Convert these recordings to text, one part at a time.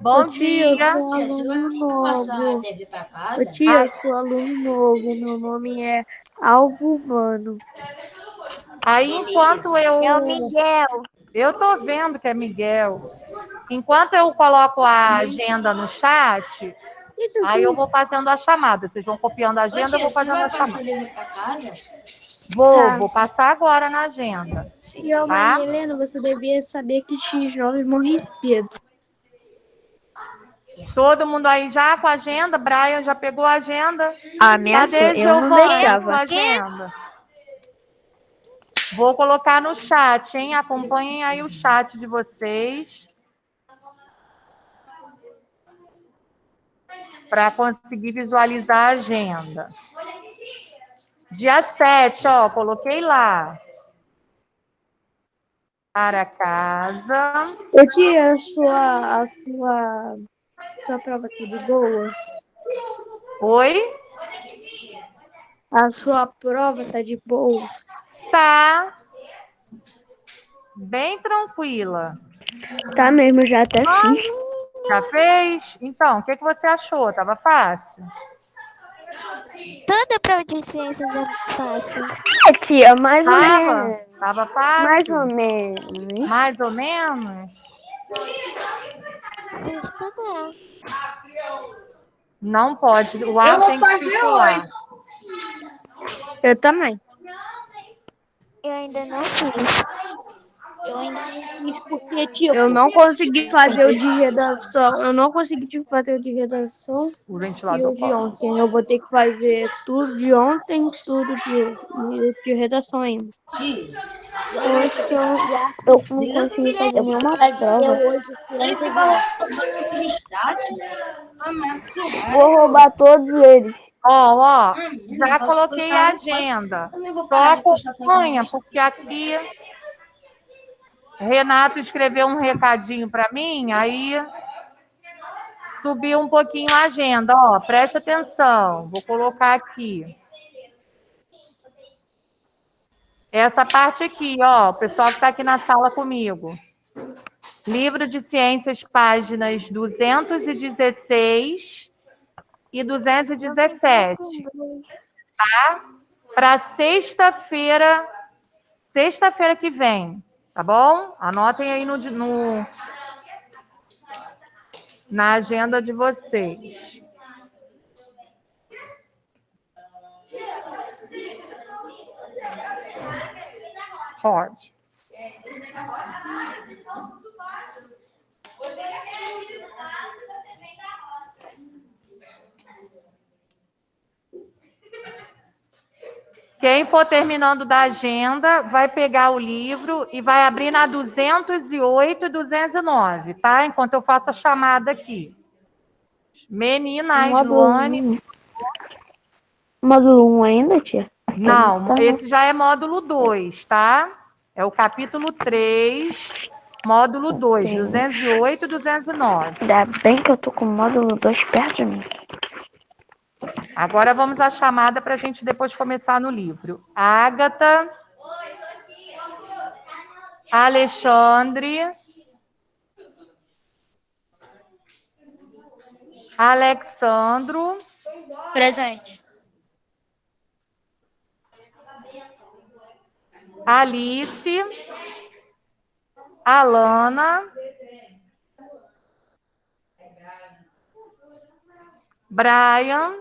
Bom Ô tia, eu dia. sou aluno novo. Ô tia, eu sou aluno novo. Meu nome é Alvo Mano. Aí, enquanto É o Miguel. eu tô vendo que é Miguel. Enquanto eu coloco a agenda no chat, aí eu vou fazendo a chamada. Vocês vão copiando a agenda, eu vou fazendo a chamada. Tá. Vou passar agora na agenda, Tia tá? Maria Helena, você devia saber que X9 morre cedo. Todo mundo aí já com a agenda? Brian já pegou a agenda? A minha Cadê eu não Giovana com deixava. a agenda? Vou colocar no chat, hein? Acompanhem aí o chat de vocês. Para conseguir visualizar a agenda. Dia 7, ó, coloquei lá. Para casa. Ô tia, a sua prova tá de boa? Oi? A sua prova tá de boa? Tá. Bem tranquila. Tá mesmo, já até fiz. Já fez? Então, o que você achou? Tava fácil? Toda prova de ciências é fácil. É, tia, mais ou menos. Tava fácil? Mais ou menos. Mais ou menos? Se estudar. Não pode. O ar tem que circular. Eu também. Eu ainda não fiz. Eu ainda não fiz porque, tipo... Eu não consegui fazer o de redação. Eu não consegui fazer o de redação O e ventilador o de ontem. Eu vou ter que fazer tudo de ontem, tudo de hoje. E o de redação ainda. Ontem eu não consegui fazer nenhuma prova. hoje ciências Vou roubar todos eles. Ó, já coloquei a agenda. Só acompanha, porque aqui Renato escreveu um recadinho para mim, aí subiu um pouquinho a agenda. Ó, preste atenção, vou colocar aqui. Essa parte aqui, ó, o pessoal que está aqui na sala comigo. Livro de Ciências, páginas 216 e 217. Tá? Para sexta-feira que vem, tá bom? Anotem aí na agenda de vocês. Pode. Quem for terminando da agenda, vai pegar o livro e vai abrir na 208 e 209, tá? Enquanto eu faço a chamada aqui. Meninas, Luane... Módulo 1 ainda, tia? Não, esse já é módulo 2, tá? É o capítulo 3, módulo 2, 208 e 209. Ainda bem que eu tô com o módulo 2 perto de mim. Agora vamos à chamada para a gente depois começar no livro. Ágata, Alexandre, Alexandro, Presente. Alice, Alana, Brian,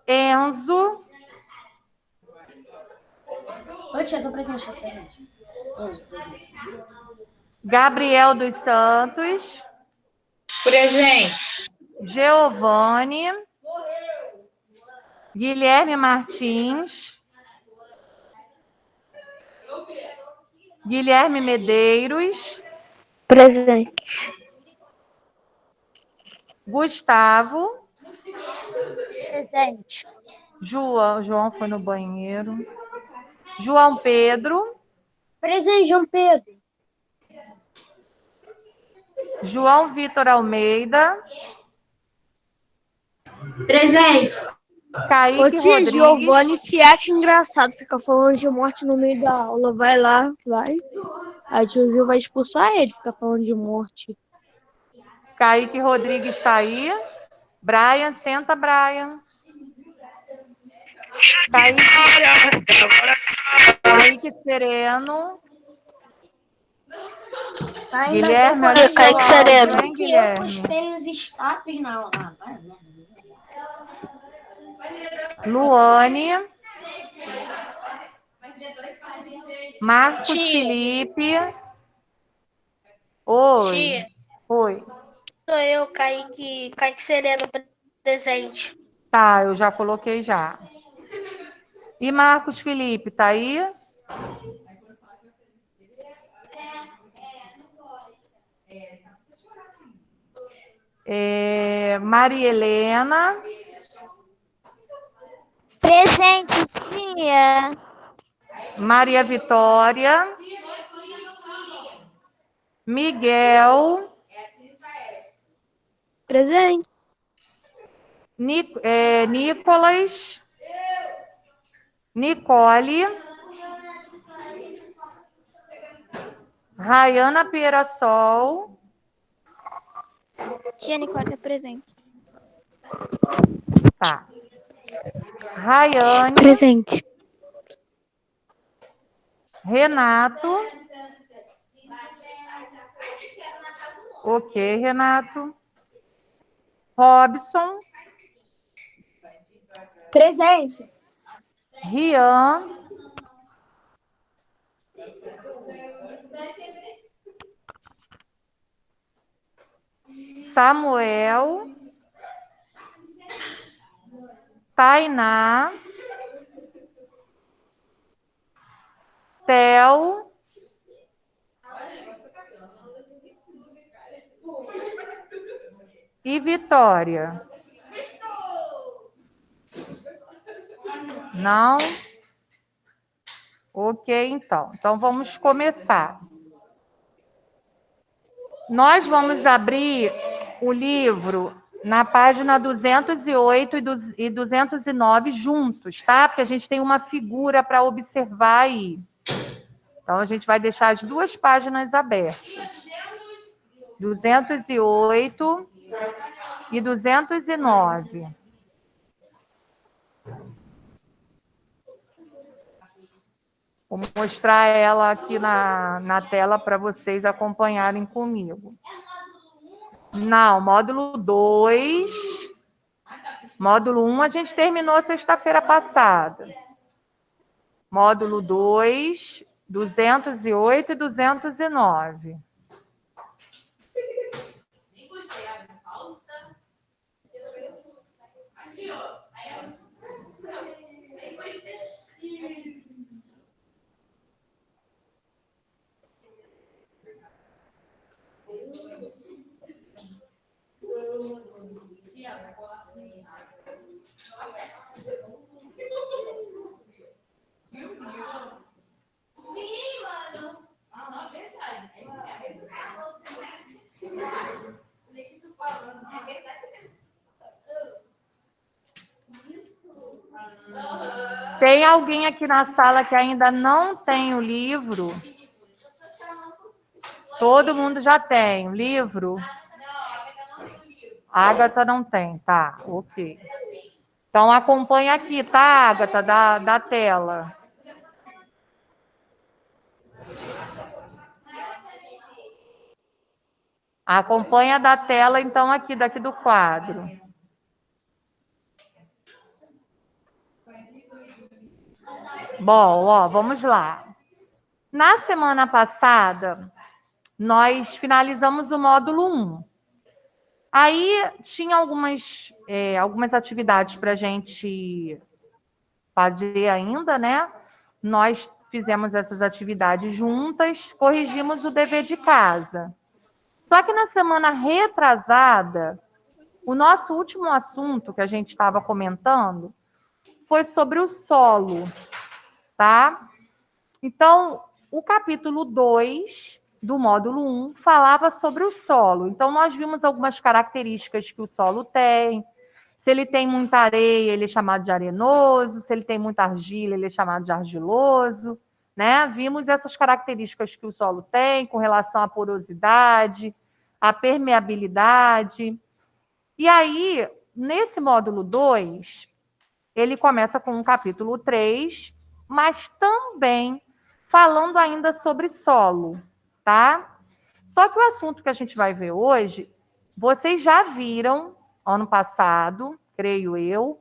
Enzo. Oi, tia, tô presente. Gabriel dos Santos. Presente. Giovanni. Guilherme Martins. Guilherme Medeiros. Presente. Gustavo. Presente. João foi no banheiro. João Pedro. Presente, João Pedro. João Vitor Almeida. Presente. Kaique Ô tia, Rodrigues. Giovanni se acha engraçado ficar falando de morte no meio da aula. Vai lá, vai. A tia Ju vai expulsar ele, ficar falando de morte. Kaique Rodrigues está aí. Brian, senta, Brian. Kaique Sereno. Guilherme, olha Kaique seu áudio, Sereno. hein, Guilherme? Postei nos status na. Luane. Marcos Felipe. Oi. Tia, Oi. sou eu, Kaique Sereno, presente. Tá, eu já coloquei já. E Marcos Felipe, tá aí? Maria Helena. Presente, tia. Maria Vitória. Miguel. Presente. Nicolas. Nicole. Rayana Pirassol. Tia Nicole é presente. Tá. Rayane. Presente. Renato. Ok, Renato. Robson. Presente. Rian. Samuel. Tainá. Theo. E Vitória. Não? Ok, então. Então, vamos começar. Nós vamos abrir o livro na página 208 e 209 juntos, tá? Porque a gente tem uma figura para observar aí. Então, a gente vai deixar as duas páginas abertas. 208 e 209. Vou mostrar ela aqui na tela para vocês acompanharem comigo. Não, módulo 2. Módulo 1 a gente terminou sexta-feira passada. Módulo 2, 208 e 209. Tem alguém aqui na sala que ainda não tem o livro? Todo mundo já tem o livro? A Agatha não tem, tá, ok. Então, acompanha aqui, tá, Agatha, da tela. Acompanha da tela, então, daqui do quadro. Bom, ó, vamos lá. Na semana passada, nós finalizamos o módulo 1. Aí tinha algumas atividades para a gente fazer ainda, né? Nós fizemos essas atividades juntas, corrigimos o dever de casa. Só que na semana retrasada, o nosso último assunto que a gente estava comentando foi sobre o solo, tá? Então, o capítulo 2 do módulo 1 falava sobre o solo. Então, nós vimos algumas características que o solo tem. Se ele tem muita areia, ele é chamado de arenoso. Se ele tem muita argila, ele é chamado de argiloso. né? Vimos essas características que o solo tem com relação à porosidade, à permeabilidade. E aí, nesse módulo 2, ele começa com o capítulo 3, mas também falando ainda sobre solo, tá? Só que o assunto que a gente vai ver hoje, vocês já viram ano passado, creio eu,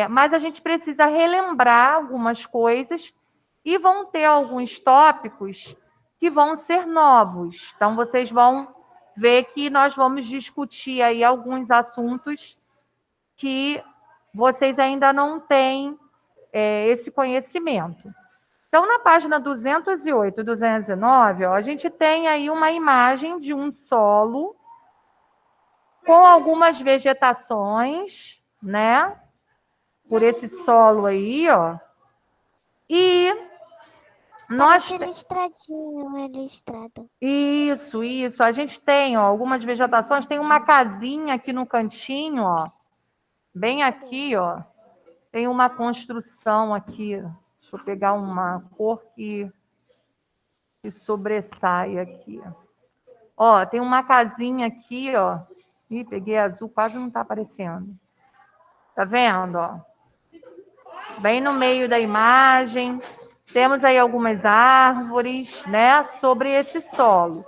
mas a gente precisa relembrar algumas coisas e vão ter alguns tópicos que vão ser novos. Então, vocês vão ver que nós vamos discutir aí alguns assuntos que vocês ainda não têm esse conhecimento. Então, na página 208 e 209, ó, a gente tem aí uma imagem de um solo com algumas vegetações, né? Por esse solo aí, ó. E nós... Parece listradinho, listrado. Isso. A gente tem, ó, algumas vegetações. Tem uma casinha aqui no cantinho, ó. Bem aqui, ó. Tem uma construção aqui. Deixa eu pegar uma cor que sobressai aqui. Ó, tem uma casinha aqui, ó. Ih, peguei azul, quase não está aparecendo. Tá vendo, ó? Bem no meio da imagem. Temos aí algumas árvores, né? Sobre esse solo.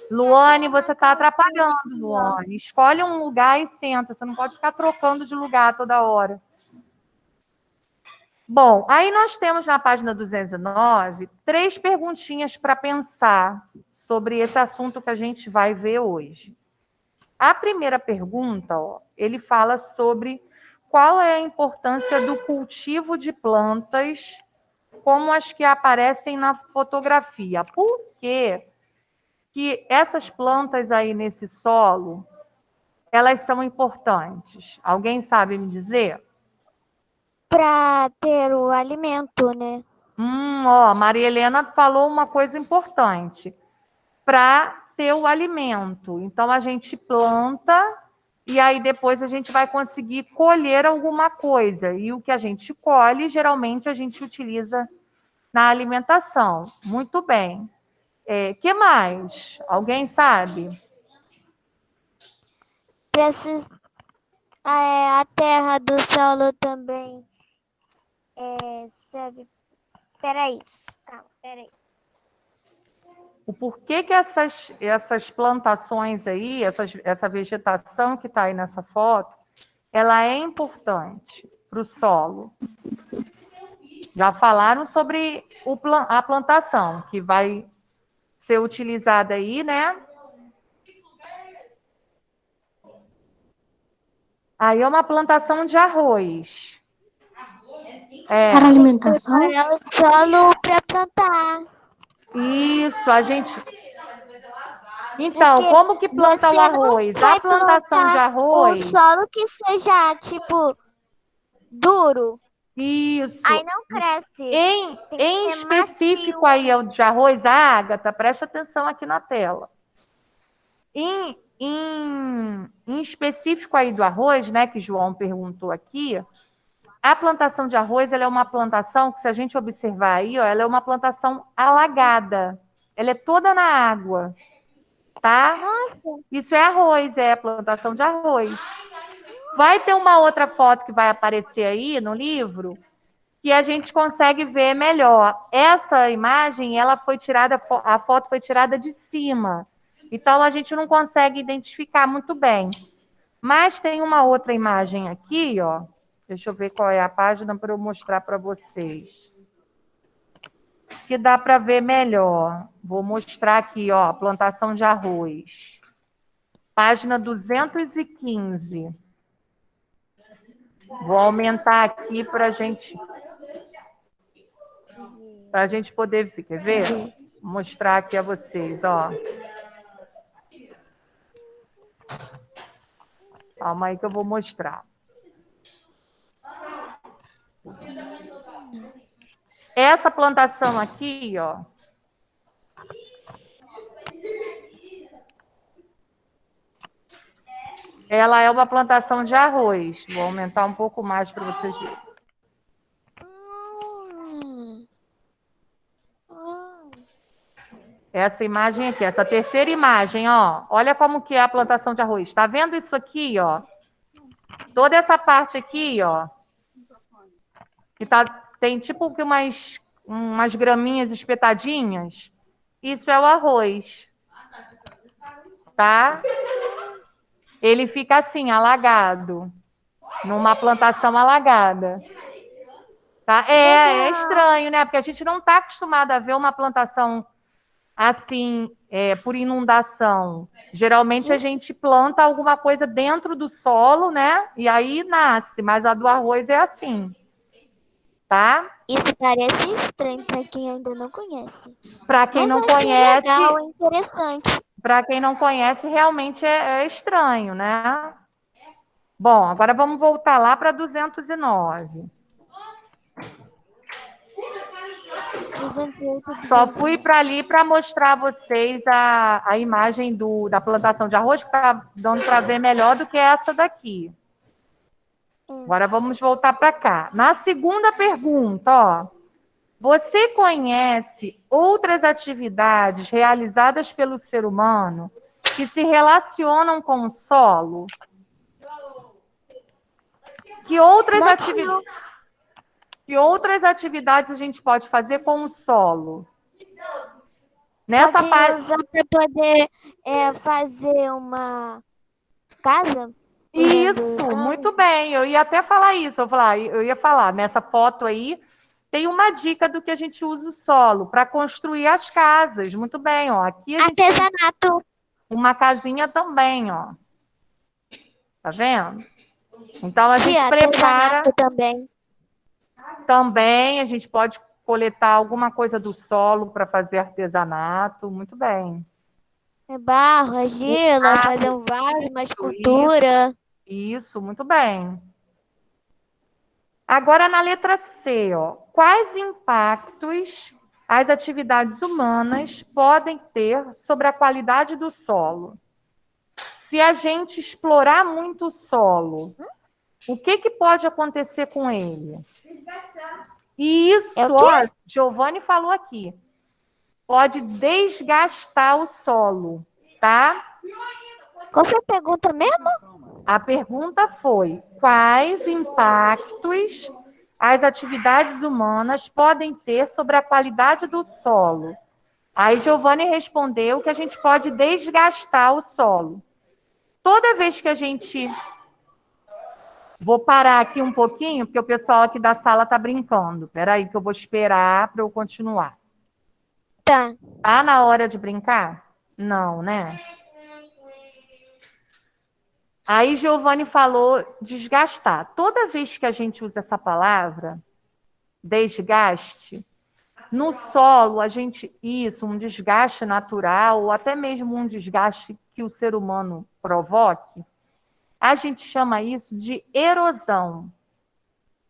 Luane, você está atrapalhando, Luane. Escolhe um lugar e senta. Você não pode ficar trocando de lugar toda hora. Bom, aí nós temos na página 209 3 perguntinhas para pensar sobre esse assunto que a gente vai ver hoje. A primeira pergunta, ó, ele fala sobre qual é a importância do cultivo de plantas como as que aparecem na fotografia. Por quê que essas plantas aí nesse solo, elas são importantes? Alguém sabe me dizer? Para ter o alimento, né? Ó, Maria Helena falou uma coisa importante. Para ter o alimento. Então, a gente planta e aí depois a gente vai conseguir colher alguma coisa. E o que a gente colhe, geralmente, a gente utiliza na alimentação. Muito bem. Que mais? Alguém sabe? A terra do solo também serve. Peraí. O porquê que essas plantações aí, essa vegetação que está aí nessa foto, ela é importante para o solo. Já falaram sobre a plantação, que vai ser utilizada aí, né? Aí é uma plantação de arroz. Para alimentação? Preparar o solo para plantar. Isso, a gente... Então, Porque como que planta o você não arroz? vai A plantação de plantar arroz... um solo que seja, tipo, duro. Isso. Aí não cresce. Em específico aí é o de arroz, Ágata, preste atenção aqui na tela. Em específico aí do arroz, né, que João perguntou aqui, a plantação de arroz, ela é uma plantação que, se a gente observar aí, ó, ela é uma plantação alagada. Ela é toda na água, tá? Nossa. Isso é arroz, é a plantação de arroz. Vai ter uma outra foto que vai aparecer aí no livro, que a gente consegue ver melhor. Essa imagem, ela foi tirada, a foto foi tirada de cima. Então, a gente não consegue identificar muito bem. Mas tem uma outra imagem aqui, ó. Deixa eu ver qual é a página para eu mostrar para vocês. Que dá para ver melhor. Vou mostrar aqui, ó, plantação de arroz. Página 215. Vou aumentar aqui para a gente poder ver. Quer ver? Vou mostrar aqui a vocês, ó. Calma aí que eu vou mostrar. Essa plantação aqui, ó. Ela é uma plantação de arroz. Vou aumentar um pouco mais para vocês verem. essa imagem aqui, essa terceira imagem, ó. Olha como que é a plantação de arroz. Está vendo isso aqui, ó? Toda essa parte aqui, ó. Que tem tipo que umas graminhas espetadinhas. Isso é o arroz. Tá? Ele fica assim, alagado. Numa plantação alagada. Tá? É estranho, né? Porque a gente não está acostumado a ver uma plantação assim, por inundação. Geralmente a gente planta alguma coisa dentro do solo, né? E aí nasce, mas a do arroz é assim. Tá? Isso parece estranho para quem ainda não conhece. Para quem Mas não eu achei conhece, legal, é interessante. para quem não conhece, realmente é estranho, né? Bom, agora vamos voltar lá para 209. 208, Só fui para ali para mostrar a vocês a imagem da plantação de arroz, que está dando para ver melhor do que essa daqui. Agora vamos voltar para cá. Na segunda pergunta, ó. Você conhece outras atividades realizadas pelo ser humano que se relacionam com o solo? Que outras atividades a gente pode fazer com o solo? Pode usar para poder fazer uma casa? Isso, muito bem. Eu ia até falar isso. Eu ia falar, nessa foto aí, tem uma dica do que a gente usa o solo para construir as casas. Muito bem, ó. Aqui a gente Artesanato. tem uma casinha também, ó. Tá vendo? Então a gente prepara também. Também a gente pode coletar alguma coisa do solo para fazer artesanato. Muito bem. Barro, argila, fazer um vaso, uma escultura. Isso, muito bem. Agora na letra C, ó. Quais impactos as atividades humanas podem ter sobre a qualidade do solo? Se a gente explorar muito o solo, o que pode acontecer com ele? Isso, ó, Giovanni falou aqui. Pode desgastar o solo, tá? Qual foi a pergunta mesmo? A pergunta foi: quais impactos as atividades humanas podem ter sobre a qualidade do solo? Aí Giovanni respondeu que a gente pode desgastar o solo. Toda vez que a gente... Vou parar aqui um pouquinho, porque o pessoal aqui da sala está brincando. Espera aí que eu vou esperar para eu continuar. Tá. Tá na hora de brincar? Não, né? Aí Giovanni falou desgastar. Toda vez que a gente usa essa palavra, desgaste, no solo, um desgaste natural, ou até mesmo um desgaste que o ser humano provoque, a gente chama isso de erosão.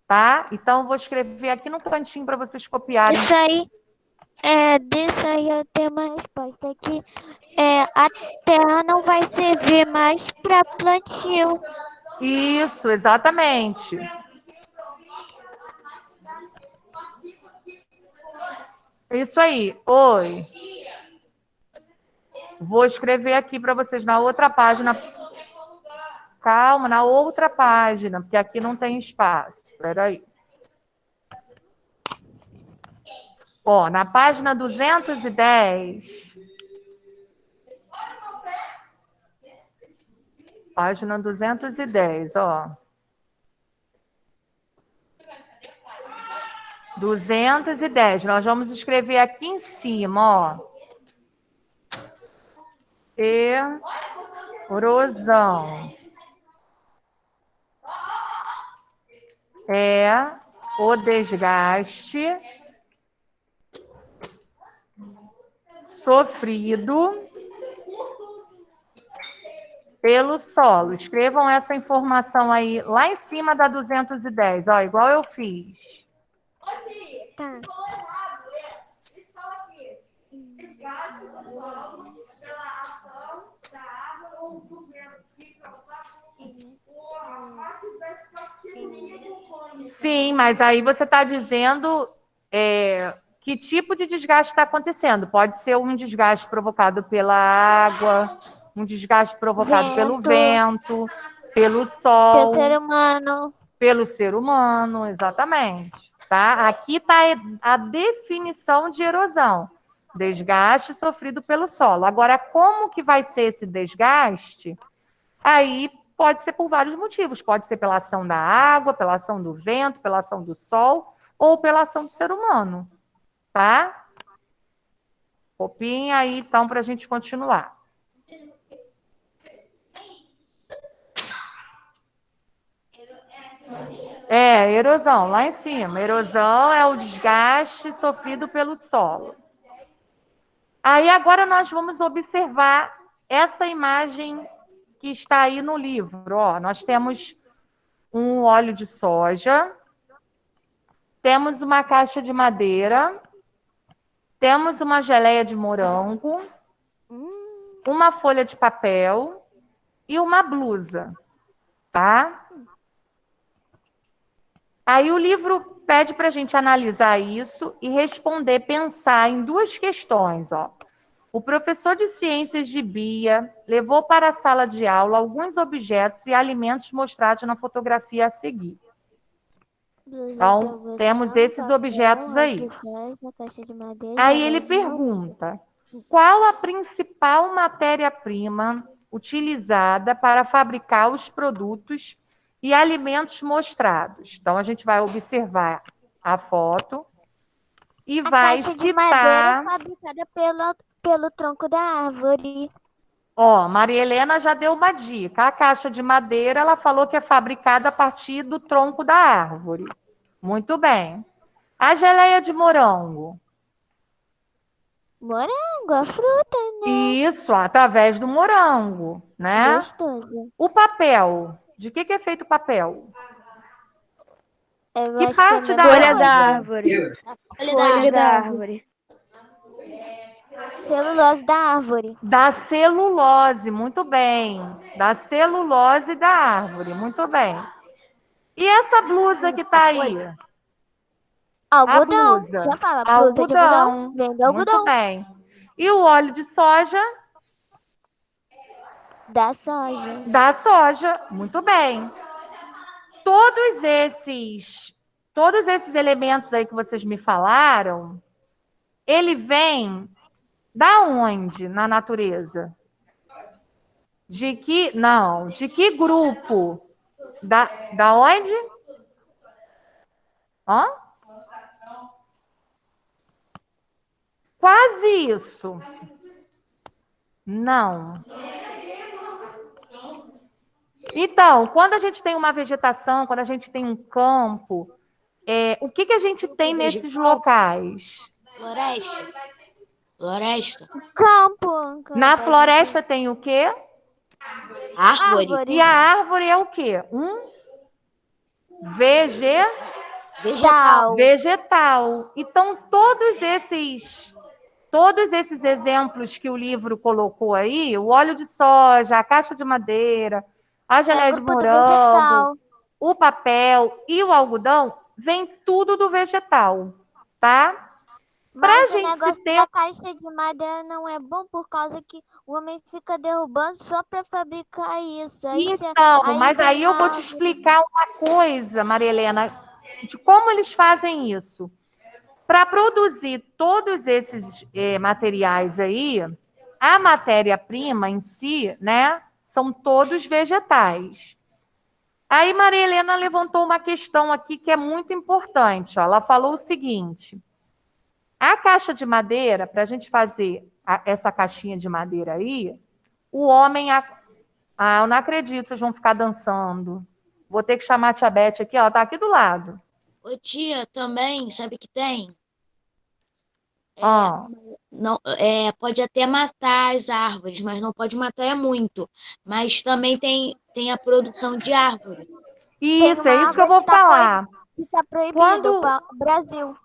Tá? Então, eu vou escrever aqui no cantinho para vocês copiarem. Disso aí eu tenho uma resposta aqui. A terra não vai servir mais para plantio. Isso, exatamente. Isso aí. Oi. Vou escrever aqui para vocês na outra página. Calma, na outra página, porque aqui não tem espaço. Espera aí. Ó, na página 210. Página 210, ó. 210. Nós vamos escrever aqui em cima, ó. Erosão. É o desgaste sofrido pelo solo. Escrevam essa informação aí lá em cima da 210, ó, igual eu fiz. Tá. Sim, mas aí você está dizendo que tipo de desgaste está acontecendo. Pode ser um desgaste provocado pela água, um desgaste provocado pelo vento, pelo sol, pelo ser humano, exatamente. Tá? Aqui está a definição de erosão. Desgaste sofrido pelo solo. Agora, como que vai ser esse desgaste? Aí pode ser por vários motivos. Pode ser pela ação da água, pela ação do vento, pela ação do sol ou pela ação do ser humano. Tá? Copinha aí, então, para a gente continuar. Erosão, lá em cima. Erosão é o desgaste sofrido pelo solo. Aí agora nós vamos observar essa imagem que está aí no livro. Ó, nós temos um óleo de soja, temos uma caixa de madeira, temos uma geleia de morango, uma folha de papel e uma blusa, tá? Aí o livro pede para a gente analisar isso e responder, pensar em duas questões, ó. O professor de ciências de Bia levou para a sala de aula alguns objetos e alimentos mostrados na fotografia a seguir. Então, temos esses objetos aí. Aí ele pergunta, qual a principal matéria-prima utilizada para fabricar os produtos e alimentos mostrados? Então, a gente vai observar a foto e vai caixa de citar... madeira fabricada pelo tronco da árvore. Ó, Maria Helena já deu uma dica. A caixa de madeira, ela falou que é fabricada a partir do tronco da árvore. Muito bem. A geleia de morango? Morango, a fruta, né? Isso, através do morango, né? Gostoso. O papel. De que é feito o papel? Eu Que acho parte que é a da mesma Folha da coisa. árvore. Folha da árvore. Celulose da árvore. Da celulose, muito bem. Da celulose da árvore, muito bem. E essa blusa que está aí? Algodão. A blusa. Já fala, blusa de algodão. Vem do algodão. Muito bem. E o óleo de soja? Da soja. Da soja, muito bem. Todos esses elementos aí que vocês me falaram, ele vem da onde na natureza? De que grupo? Da onde? Hã? Quase isso. Não. Então, quando a gente tem uma vegetação, quando a gente tem um campo, o que a gente tem nesses locais? Floresta. Campo. Na floresta tem o quê? Árvore. E a árvore é o quê? Vegetal. Então, todos esses exemplos que o livro colocou aí, o óleo de soja, a caixa de madeira, a geleia de morango, o papel e o algodão, vem tudo do vegetal, tá? Mas o negócio da caixa de madeira não é bom por causa que o homem fica derrubando só para fabricar isso. Mas aí eu vou te explicar uma coisa, Maria Helena, de como eles fazem isso. Para produzir todos esses materiais aí, a matéria-prima em si, né, são todos vegetais. Aí Maria Helena levantou uma questão aqui que é muito importante. Ó. Ela falou o seguinte: a caixa de madeira, para a gente fazer essa caixinha de madeira aí, o homem... eu não acredito, vocês vão ficar dançando. Vou ter que chamar a tia Beth aqui, ela está aqui do lado. Ô tia, também, sabe que tem? Não, pode até matar as árvores, mas não pode matar muito. Mas também tem a produção de árvore. Isso, é isso que eu vou falar. Está proibido no Brasil.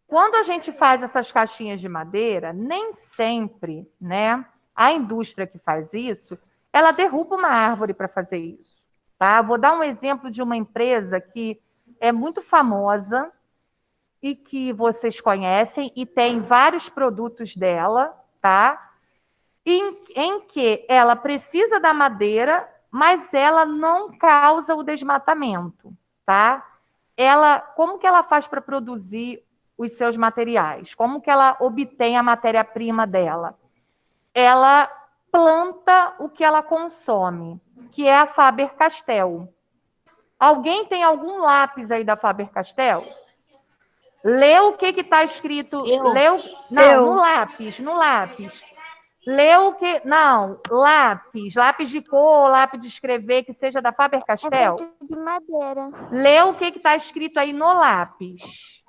Quando a gente faz essas caixinhas de madeira, nem sempre, né, a indústria que faz isso, ela derruba uma árvore para fazer isso. Tá? Vou dar um exemplo de uma empresa que é muito famosa, e que vocês conhecem e tem vários produtos dela, tá? Em que ela precisa da madeira, mas ela não causa o desmatamento, tá? Como que ela faz para produzir os seus materiais? Como que ela obtém a matéria-prima dela? Ela planta o que ela consome, que é a Faber-Castell. Alguém tem algum lápis aí da Faber-Castell? Lê o que está escrito. Não, no lápis. Lê o que. Não, lápis de cor, lápis de escrever, que seja da Faber-Castell. É feito de madeira. Lê o que está escrito aí no lápis.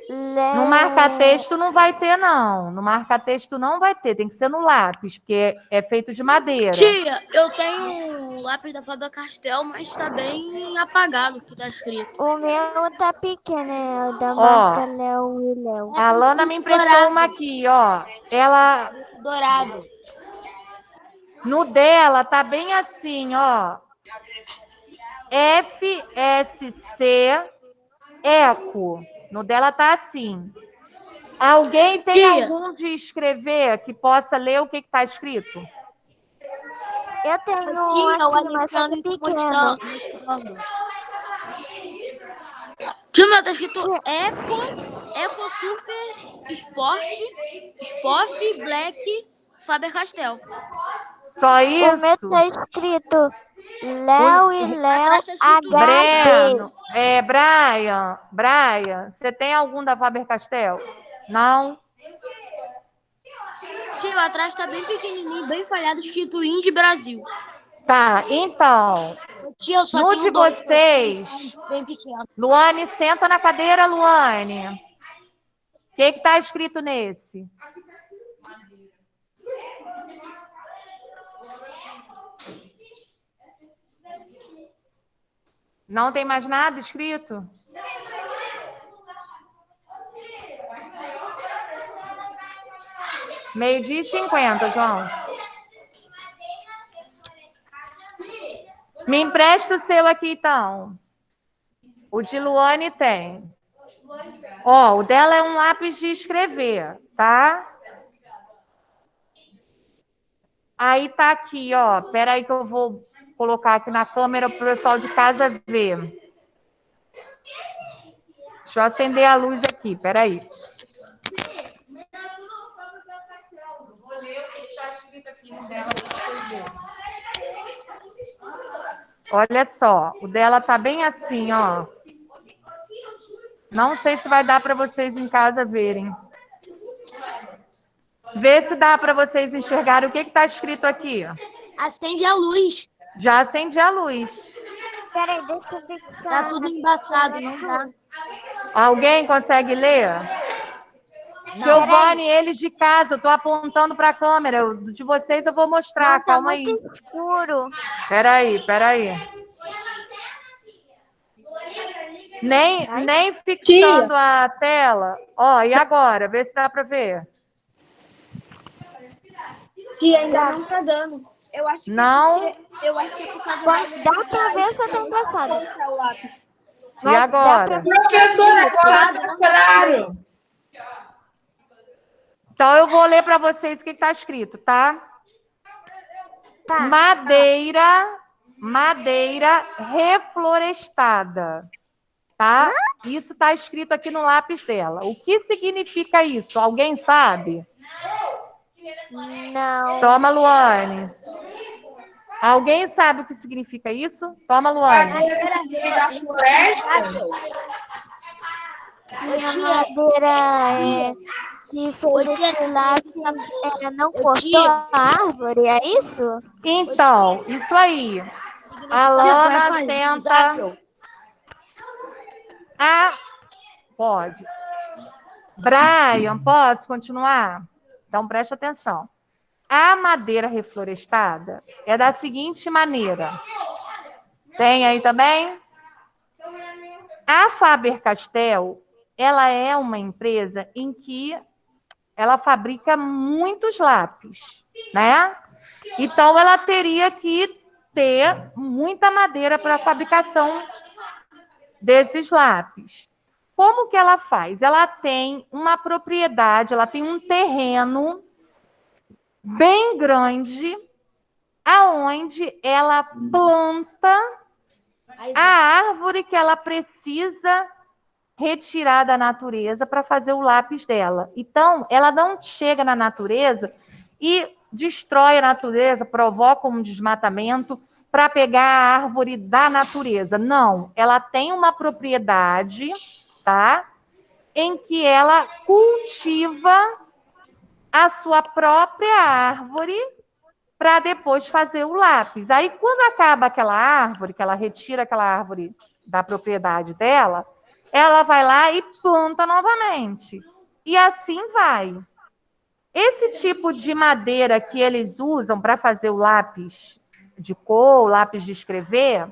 No marca-texto não vai ter, não. No marca-texto não vai ter, tem que ser no lápis, porque é feito de madeira. Tia, eu tenho um lápis da Faber-Castell, mas está bem apagado o que está escrito. O meu tá pequeno, é o da marca Léo e Léo. A Lana me emprestou uma aqui, ó. Ela... Dourado. No dela tá bem assim, ó. FSC Eco. No dela tá assim. Alguém tem algum de escrever que possa ler o que está escrito? Eu tenho aqui, mas é pequeno. Tia, tá escrito Eco Super Sport Spoff Black Faber-Castell. Só isso? O meu tá escrito Léo e Léo Breno, HD. Brian, você tem algum da Faber-Castell? Não? Tio, atrás tá bem pequenininho, bem falhado, escrito Indy Brasil. Tá, então, Tia, eu só no tenho de dois, vocês, bem pequeno. Luane, senta na cadeira, Luane. O que está escrito nesse? Não tem mais nada escrito? Meio-dia e 50, João. Me empresta o seu aqui, então. O de Luane tem. Ó, o dela é um lápis de escrever, tá? Aí tá aqui, ó. Espera aí que eu vou colocar aqui na câmera para o pessoal de casa ver. Deixa eu acender a luz aqui, espera aí. Vou ler o que está escrito aqui no dela para vocês verem. Olha só, o dela tá bem assim, ó. Não sei se vai dar para vocês em casa verem. Vê se dá para vocês enxergarem o que está escrito aqui. Acende a luz. Já acendi a luz. Peraí, deixa eu fixar. Tá tudo embaçado, não dá. Alguém consegue ler? Giovanni, eles de casa, eu tô apontando para a câmera. O de vocês eu vou mostrar, Não, calma tá aí. muito escuro. Peraí. Nem fixando a tela. Ó, e agora? Vê se dá para ver. Tia, ainda não tá dando. Eu acho que Não? eu acho que é por causa Dá pra ver se eu tô embaçado. o lápis. E agora? Professora, quase claro. Então, eu vou ler para vocês o que está escrito, tá? Tá. Madeira reflorestada, tá? Isso está escrito aqui no lápis dela. O que significa isso? Alguém sabe? Não. Toma, Luane. Alguém sabe o que significa isso? Toma, Luane. Da floresta. Minha madeira que fez esse lápis não cortou a árvore, é isso? Então, isso aí. A Lana senta. Pode. Brian, posso continuar? Então, preste atenção. A madeira reflorestada é da seguinte maneira. Tem aí também? A Faber-Castell, ela é uma empresa em que ela fabrica muitos lápis, né? Então, ela teria que ter muita madeira para a fabricação desses lápis. como que ela faz? Ela tem uma propriedade, ela tem um terreno bem grande, aonde ela planta a árvore que ela precisa retirar da natureza para fazer o lápis dela. Então, ela não chega na natureza e destrói a natureza, provoca um desmatamento para pegar a árvore da natureza. Não, ela tem uma propriedade, tá? Em que ela cultiva a sua própria árvore para depois fazer o lápis. Aí, quando acaba aquela árvore, que ela retira aquela árvore da propriedade dela, ela vai lá e planta novamente. E assim vai. Esse tipo de madeira que eles usam para fazer o lápis de cor, o lápis de escrever,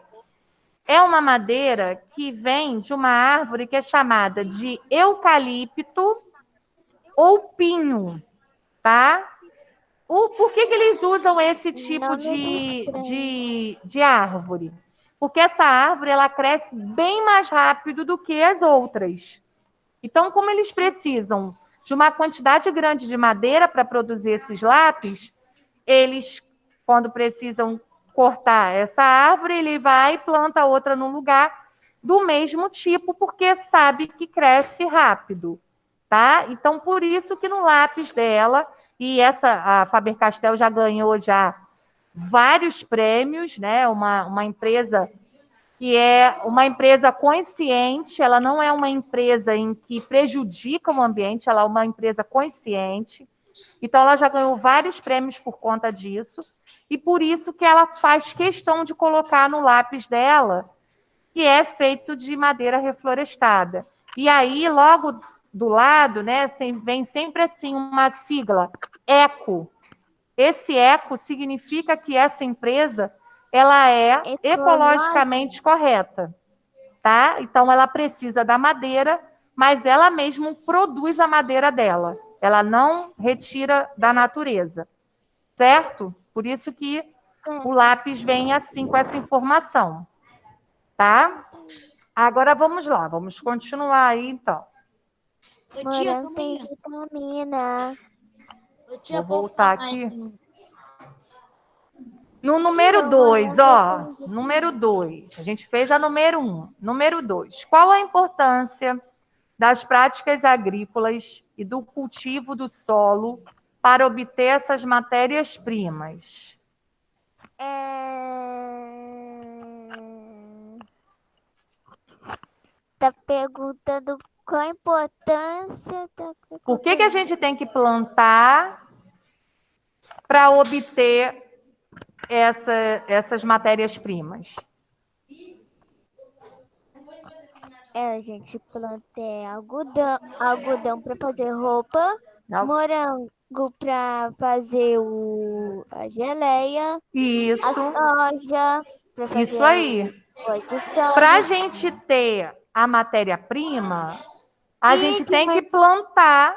é uma madeira que vem de uma árvore que é chamada de eucalipto ou pinho, tá? Por que eles usam esse tipo de árvore? Porque essa árvore ela cresce bem mais rápido do que as outras. Então, como eles precisam de uma quantidade grande de madeira para produzir esses lápis, eles, quando precisam cortar essa árvore, ele vai e planta outra no lugar do mesmo tipo, porque sabe que cresce rápido, tá? Então, por isso que no lápis dela, e a Faber-Castell já ganhou vários prêmios, né? Uma empresa que é uma empresa consciente, ela não é uma empresa em que prejudica o ambiente, ela é uma empresa consciente. Então, ela já ganhou vários prêmios por conta disso, e por isso que ela faz questão de colocar no lápis dela, que é feito de madeira reflorestada. E aí, logo do lado, né, vem sempre assim uma sigla, ECO. Esse ECO significa que essa empresa ela é ecologicamente correta, tá? Então, ela precisa da madeira, mas ela mesma produz a madeira dela. Ela não retira da natureza, certo? Por isso que o lápis vem assim, com essa informação, tá? Agora, vamos lá, vamos continuar aí, então. Morango tem vitamina. Vou voltar aqui. No número 2, ó. Número 2. A gente fez a número 1. Número 2. Qual a importância das práticas agrícolas e do cultivo do solo para obter essas matérias-primas? Tá perguntando qual a importância da... Por que a gente tem que plantar para obter essas matérias-primas? A gente planta algodão para fazer roupa, morango para fazer a geleia, Isso. a soja para fazer Isso aí. Para a gente ter a matéria-prima, a gente tem que plantar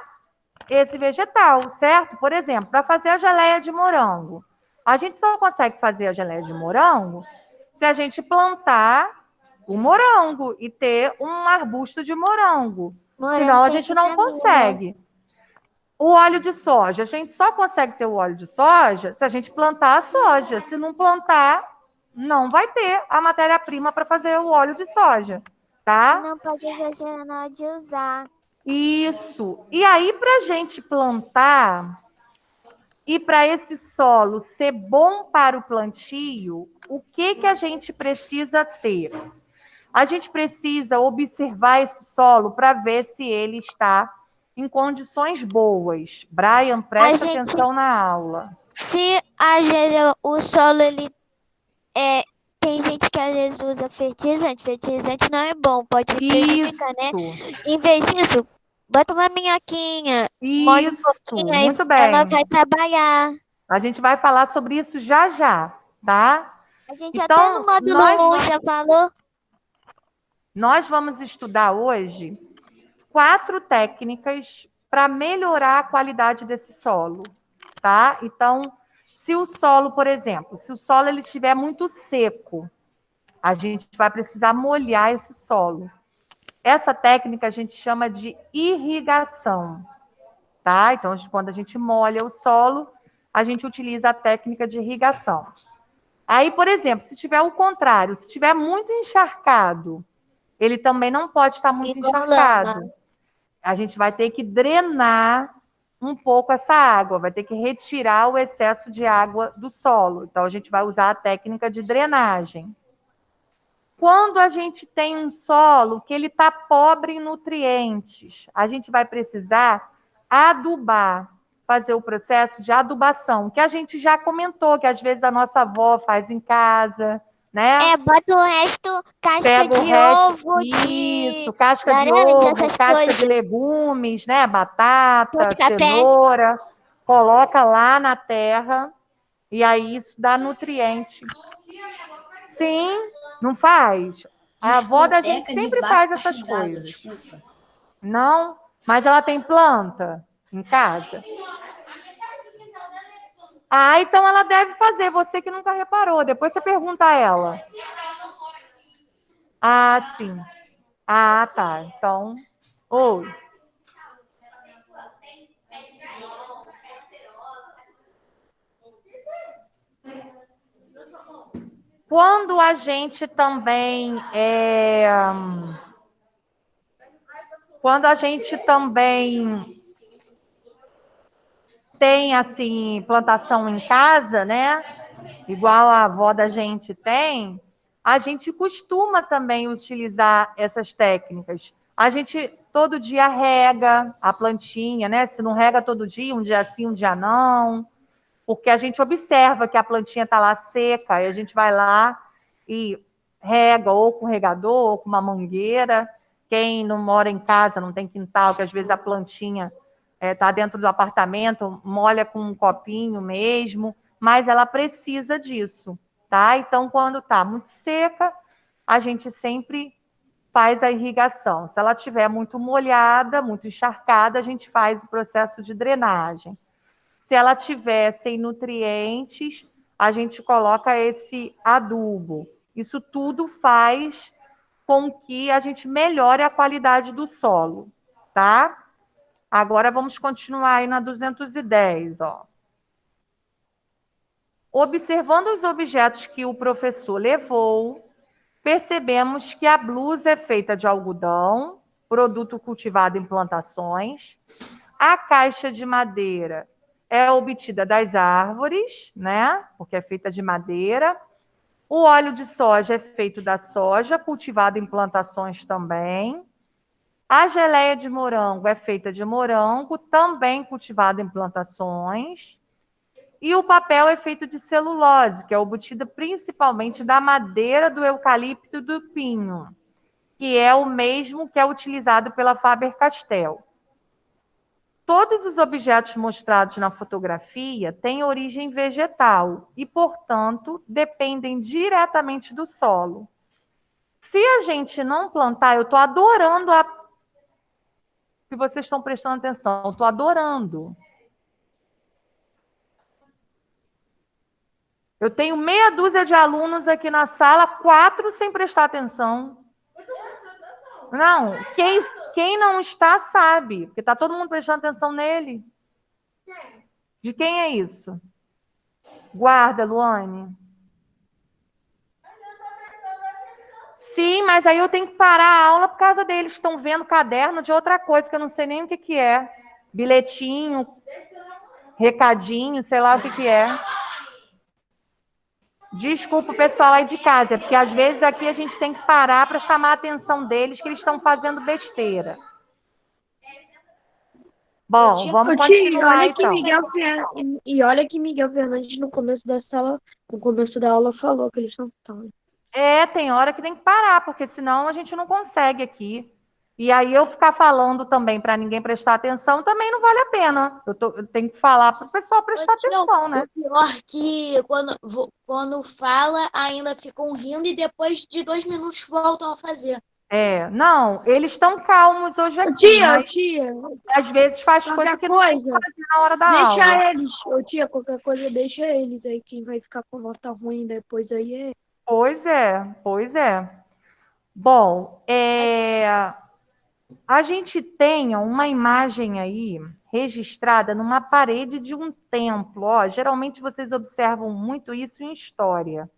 esse vegetal, certo? Por exemplo, para fazer a geleia de morango. A gente só consegue fazer a geleia de morango se a gente plantar o morango e ter um arbusto de morango. Senão a gente não consegue. O óleo de soja, a gente só consegue ter o óleo de soja se a gente plantar a soja. Se não plantar, não vai ter a matéria-prima para fazer o óleo de soja, tá? Não pode exagerar na hora de usar. Isso. E aí, para a gente plantar e para esse solo ser bom para o plantio, o que a gente precisa ter? A gente precisa observar esse solo para ver se ele está em condições boas. Brian, presta atenção na aula. Se o solo tem gente que às vezes usa fertilizante não é bom, pode prejudicar, né? Em vez disso, bota uma minhoquinha, molha um pouquinho, muito bem. Ela vai trabalhar. A gente vai falar sobre isso já, tá? A gente até no módulo 1 já falou. Nós vamos estudar hoje 4 técnicas para melhorar a qualidade desse solo, tá? Então, se o solo, por exemplo, se o solo ele estiver muito seco, a gente vai precisar molhar esse solo. Essa técnica a gente chama de irrigação, tá? Então, quando a gente molha o solo, a gente utiliza a técnica de irrigação. Aí, por exemplo, se tiver o contrário, se tiver muito encharcado, ele também não pode estar muito encharcado. A gente vai ter que drenar um pouco essa água, vai ter que retirar o excesso de água do solo. Então, a gente vai usar a técnica de drenagem. Quando a gente tem um solo que ele está pobre em nutrientes, a gente vai precisar adubar, fazer o processo de adubação, que a gente já comentou, que às vezes a nossa avó faz em casa, né? Bota o resto, casca Pega o de resto, ovo, isso, casca de laranja, ovo, essas casca coisas. de legumes, né? Batata, Pão de café. cenoura, coloca lá na terra e aí isso dá nutriente. Sim, não faz? A avó da gente sempre faz essas coisas. Não? Mas ela tem planta em casa? Ah, então ela deve fazer, você que nunca reparou. Depois você pergunta a ela. Ah, sim. Ah, tá. Então, oi. Quando a gente também tem assim plantação em casa, né? Igual a avó da gente tem, a gente costuma também utilizar essas técnicas. A gente todo dia rega a plantinha, né? Se não rega todo dia, um dia sim, um dia não, porque a gente observa que a plantinha está lá seca, e a gente vai lá e rega, ou com regador, ou com uma mangueira. Quem não mora em casa, não tem quintal, que às vezes a plantinha está dentro do apartamento, molha com um copinho mesmo, mas ela precisa disso, tá? Então, quando está muito seca, a gente sempre faz a irrigação. Se ela estiver muito molhada, muito encharcada, a gente faz o processo de drenagem. Se ela tiver sem nutrientes, a gente coloca esse adubo. Isso tudo faz com que a gente melhore a qualidade do solo, tá? Agora vamos continuar aí na 210, ó. Observando os objetos que o professor levou, percebemos que a blusa é feita de algodão, produto cultivado em plantações. A caixa de madeira é obtida das árvores, né? Porque é feita de madeira. O óleo de soja é feito da soja, cultivado em plantações também. A geleia de morango é feita de morango, também cultivado em plantações. E o papel é feito de celulose, que é obtida principalmente da madeira do eucalipto e do pinho, que é o mesmo que é utilizado pela Faber-Castell. Todos os objetos mostrados na fotografia têm origem vegetal e, portanto, dependem diretamente do solo. Se a gente não plantar, eu estou adorando que vocês estão prestando atenção, estou adorando. Eu tenho meia dúzia de alunos aqui na sala, 4 sem prestar atenção. Não, quem não está sabe, porque está todo mundo prestando atenção nele. De quem é isso? Guarda, Luane. Sim, mas aí eu tenho que parar a aula por causa deles. Estão vendo caderno de outra coisa, que eu não sei nem o que é. Bilhetinho, recadinho, sei lá o que é. Desculpa o pessoal aí de casa, porque às vezes aqui a gente tem que parar para chamar a atenção deles, que eles estão fazendo besteira. Bom, vamos continuar então. E olha que Miguel Fernandes no começo da aula falou que eles não estão. Tem hora que tem que parar, porque senão a gente não consegue aqui. E aí eu ficar falando também para ninguém prestar atenção também não vale a pena. Eu tenho que falar para o pessoal prestar atenção, né? O pior que quando fala, ainda ficam rindo e depois de 2 minutos voltam a fazer. Não, eles estão calmos hoje aqui, mas Tia, às vezes faz coisa que não tem que fazer na hora da aula. deixa eles. Tia, qualquer coisa, deixa eles aí. Quem vai ficar com nota ruim depois aí é... Pois é. Bom, A gente tem uma imagem aí registrada numa parede de um templo. Ó, geralmente vocês observam muito isso em história.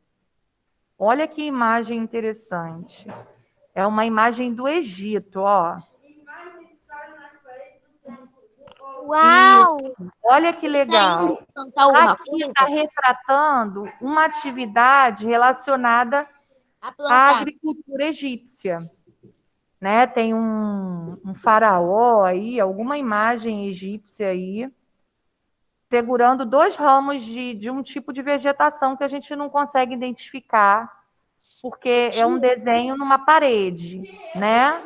Olha que imagem interessante. É uma imagem do Egito, ó. Uau! Isso. Olha que legal. Aqui está retratando uma atividade relacionada à agricultura egípcia. Né? Tem um faraó aí, alguma imagem egípcia aí, segurando 2 ramos de um tipo de vegetação que a gente não consegue identificar, porque é um desenho numa parede, né?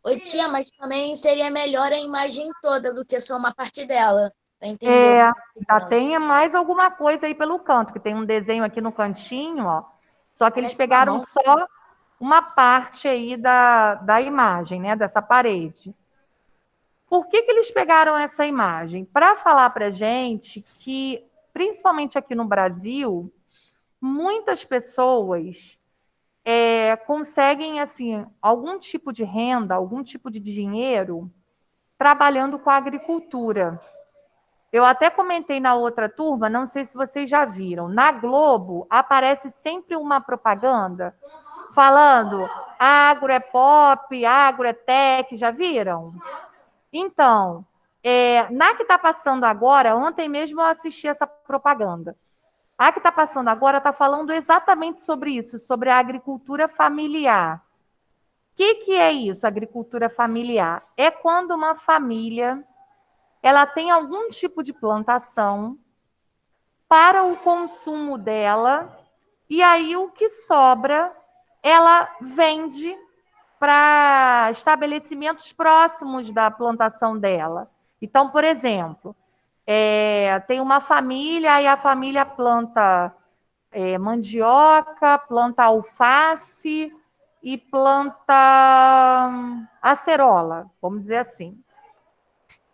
Oi, tia, mas também seria melhor a imagem toda do que só uma parte dela, para entender. Já tem mais alguma coisa aí pelo canto, que tem um desenho aqui no cantinho, ó. Só que eles pegaram só uma parte aí da imagem, né, dessa parede. Por que eles pegaram essa imagem? Para falar para a gente que, principalmente aqui no Brasil, muitas pessoas conseguem, assim, algum tipo de renda, algum tipo de dinheiro trabalhando com a agricultura. Eu até comentei na outra turma, não sei se vocês já viram, na Globo aparece sempre uma propaganda falando agro é pop, agro é tech, já viram? Então, na que está passando agora, ontem mesmo eu assisti essa propaganda. A que está passando agora está falando exatamente sobre isso, sobre a agricultura familiar. O que é isso, agricultura familiar? É quando uma família ela tem algum tipo de plantação para o consumo dela, e aí o que sobra, ela vende para estabelecimentos próximos da plantação dela. Então, por exemplo, tem uma família e a família planta mandioca, planta alface e planta acerola, vamos dizer assim.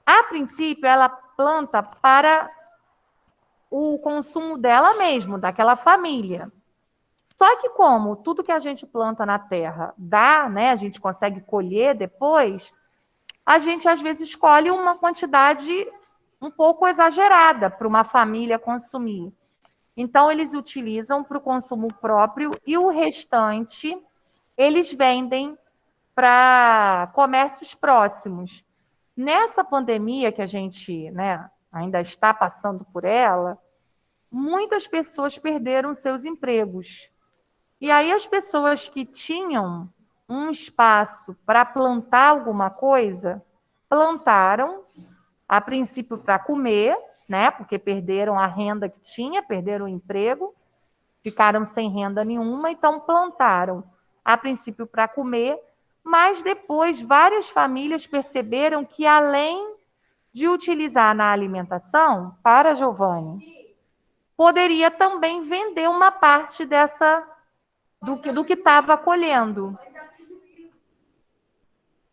A princípio, ela planta para o consumo dela mesmo, daquela família. Só que como tudo que a gente planta na terra dá, né, a gente consegue colher depois, a gente às vezes escolhe uma quantidade um pouco exagerada para uma família consumir. Então, eles utilizam para o consumo próprio e o restante eles vendem para comércios próximos. Nessa pandemia que a gente, né, ainda está passando por ela, muitas pessoas perderam seus empregos. E aí as pessoas que tinham um espaço para plantar alguma coisa, plantaram, a princípio para comer, né? Porque perderam a renda que tinha, perderam o emprego, ficaram sem renda nenhuma, então plantaram, a princípio para comer, mas depois várias famílias perceberam que além de utilizar na alimentação, para Giovanni, poderia também vender uma parte do que estava colhendo.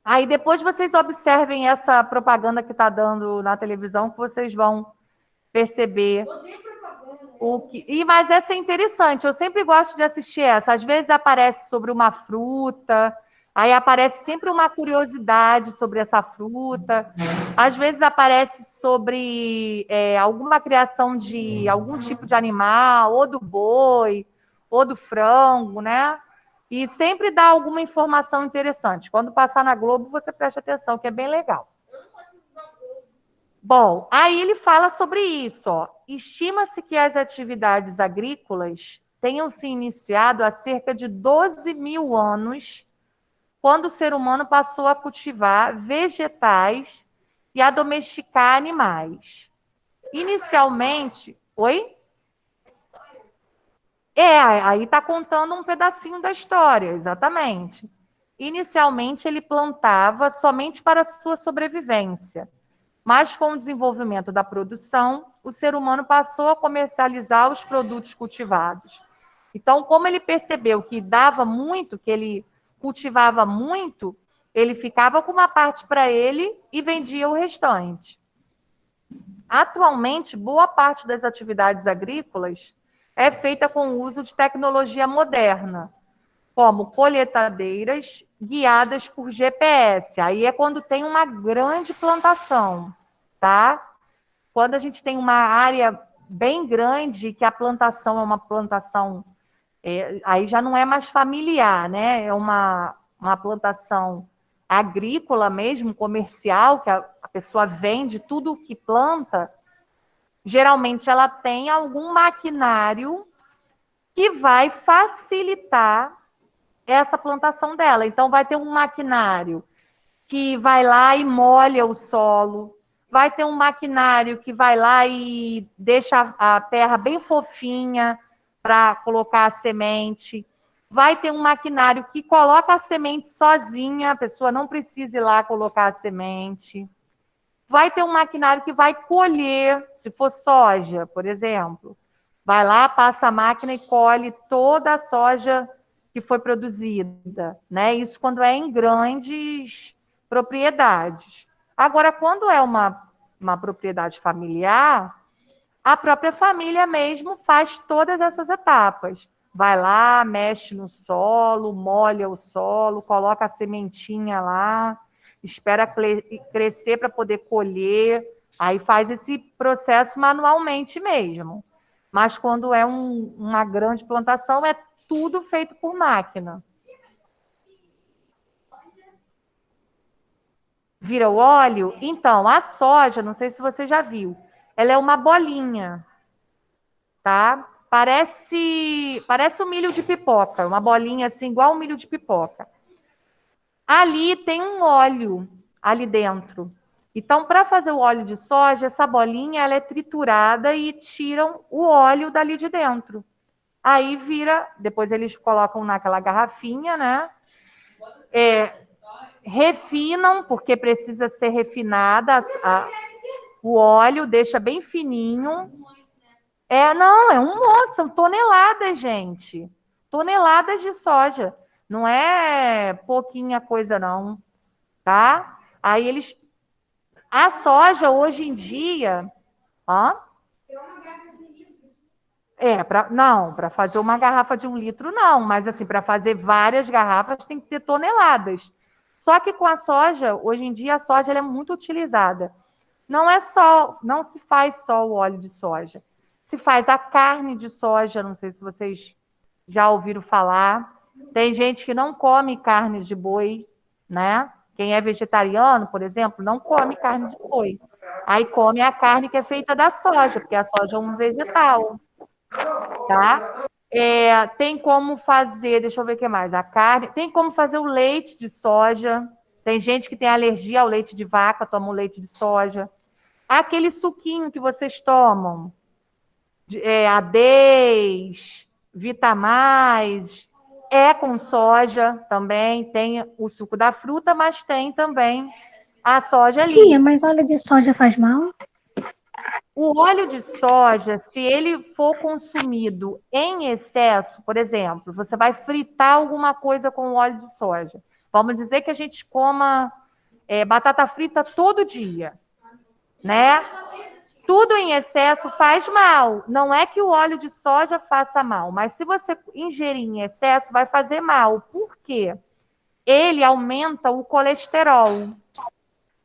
Aí depois vocês observem essa propaganda que está dando na televisão, que vocês vão perceber mas essa é interessante, eu sempre gosto de assistir essa. Às vezes aparece sobre uma fruta, aí aparece sempre uma curiosidade sobre essa fruta. Às vezes aparece sobre alguma criação de algum tipo de animal, ou do boi, ou do frango, né? E sempre dá alguma informação interessante. Quando passar na Globo, você presta atenção, que é bem legal. Bom, aí ele fala sobre isso, ó. Estima-se que as atividades agrícolas tenham se iniciado há cerca de 12 mil anos, quando o ser humano passou a cultivar vegetais e a domesticar animais. Inicialmente... Oi? Aí está contando um pedacinho da história, exatamente. Inicialmente, ele plantava somente para a sua sobrevivência. Mas com o desenvolvimento da produção, o ser humano passou a comercializar os produtos cultivados. Então, como ele percebeu que dava muito, que ele cultivava muito, ele ficava com uma parte para ele e vendia o restante. Atualmente, boa parte das atividades agrícolas é feita com o uso de tecnologia moderna. como colheitadeiras guiadas por GPS. Aí é quando tem uma grande plantação, tá? Quando a gente tem uma área bem grande, que a plantação é uma plantação, aí já não é mais familiar, né? É uma plantação agrícola mesmo, comercial, que a pessoa vende tudo o que planta. Geralmente ela tem algum maquinário que vai facilitar essa plantação dela. Então, vai ter um maquinário que vai lá e molha o solo, vai ter um maquinário que vai lá e deixa a terra bem fofinha para colocar a semente, vai ter um maquinário que coloca a semente sozinha, a pessoa não precisa ir lá colocar a semente, vai ter um maquinário que vai colher, se for soja, por exemplo, vai lá, passa a máquina e colhe toda a soja que foi produzida, né? Isso quando é em grandes propriedades. Agora, quando é uma propriedade familiar, a própria família mesmo faz todas essas etapas. Vai lá, mexe no solo, molha o solo, coloca a sementinha lá, espera crescer para poder colher, aí faz esse processo manualmente mesmo. Mas quando é uma grande plantação, é tudo feito por máquina. Vira o óleo? Então, a soja, não sei se você já viu, ela é uma bolinha, tá? Parece um milho de pipoca, uma bolinha assim, igual um milho de pipoca. Ali tem um óleo ali dentro. Então, para fazer o óleo de soja, essa bolinha ela é triturada e tiram o óleo dali de dentro. Aí vira, depois eles colocam naquela garrafinha, né? Refinam, porque precisa ser refinada o óleo, deixa bem fininho. Não, é um monte, são toneladas, gente. Toneladas de soja. Não é pouquinha coisa, não. Tá? Aí eles... A soja, hoje em dia... para fazer uma garrafa de 1 litro, não. Mas, assim, para fazer várias garrafas, tem que ter toneladas. Só que com a soja, hoje em dia, a soja ela é muito utilizada. Não se faz só o óleo de soja. Se faz a carne de soja, não sei se vocês já ouviram falar. Tem gente que não come carne de boi, né? Quem é vegetariano, por exemplo, não come carne de boi. Aí come a carne que é feita da soja, porque a soja é um vegetal, tá? Tem como fazer, deixa eu ver o que mais, a carne, tem como fazer o leite de soja. Tem gente que tem alergia ao leite de vaca, toma o leite de soja. Aquele suquinho que vocês tomam, A10, Vitamais, com soja também, tem o suco da fruta, mas tem também a soja ali. Tia, mas óleo de soja faz mal? O óleo de soja, se ele for consumido em excesso, por exemplo, você vai fritar alguma coisa com o óleo de soja. Vamos dizer que a gente coma batata frita todo dia, né? Tudo em excesso faz mal. Não é que o óleo de soja faça mal, mas se você ingerir em excesso, vai fazer mal. Por quê? Ele aumenta o colesterol,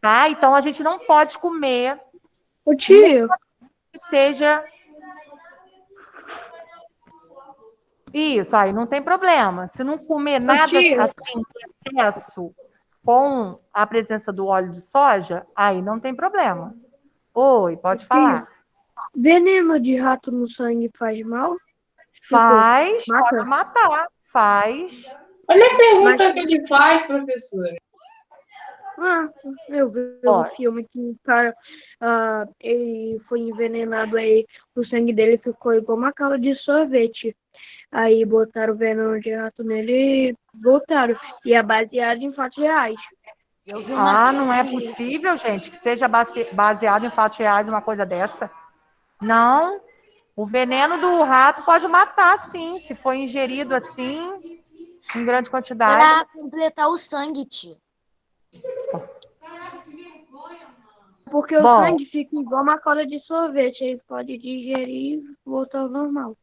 tá? Então, a gente não pode comer... Ô, tio. Que seja... Isso, aí não tem problema. Se não comer nada assim, em excesso, com a presença do óleo de soja, aí não tem problema. Oi, pode falar. Veneno de rato no sangue faz mal? Faz, pode matar, faz. Olha a pergunta que ele faz, professora. Eu vi um filme que o cara, ele foi envenenado, aí o sangue dele ficou igual uma cala de sorvete. Aí botaram veneno de rato nele e botaram. E é baseado em fatos reais. Não é possível, gente, que seja baseado em fatos reais uma coisa dessa. Não. O veneno do rato pode matar, sim, se for ingerido assim, em grande quantidade. Para completar o sangue, tio. Porque o sangue fica igual uma cola de sorvete, aí pode digerir e voltar ao normal.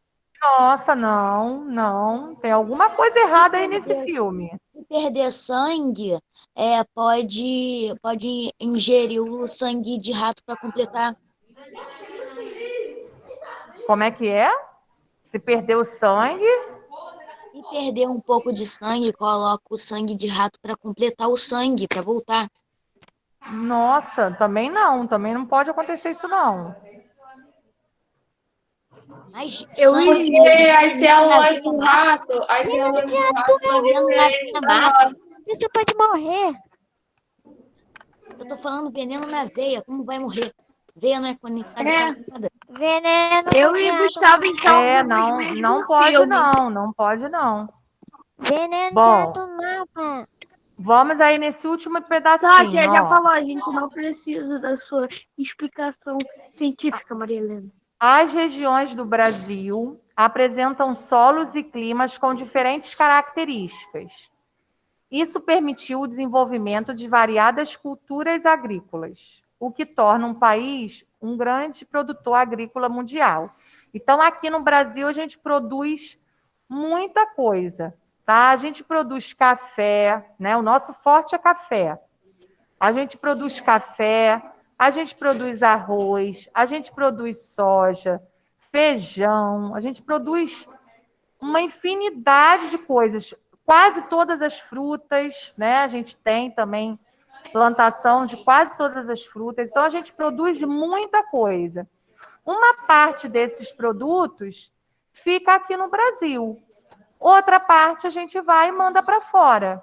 Nossa, não, não. Tem alguma coisa errada aí nesse filme. Se perder sangue, pode ingerir o sangue de rato para completar. Como é que é? Se perder o sangue? Se perder um pouco de sangue, coloca o sangue de rato para completar o sangue, para voltar. Nossa, também não pode acontecer isso não. Mas Eu sangue Porque as células do rato, as células do rato são diferentes da nossa. Isso pode morrer. eu tô falando veneno na veia, como vai morrer? Veia não é conectada com nada. Veneno Eu de e rato. Gustavo, então, É, vimos não, mesmo não pode filme. não pode não. Veneno de Bom, rato mata. vamos aí nesse último Tá, pedacinho, você já ó. falou, a gente não precisa da sua explicação científica, Maria Helena. As regiões do Brasil apresentam solos e climas com diferentes características. Isso permitiu o desenvolvimento de variadas culturas agrícolas, o que torna um país um grande produtor agrícola mundial. Então, aqui no Brasil, a gente produz muita coisa, tá? A gente produz café, né? O nosso forte é café. A gente produz café, a gente produz arroz, a gente produz soja, feijão, a gente produz uma infinidade de coisas. Quase todas as frutas, né? A gente tem também plantação de quase todas as frutas. Então, a gente produz muita coisa. Uma parte desses produtos fica aqui no Brasil. Outra parte a gente vai e manda para fora,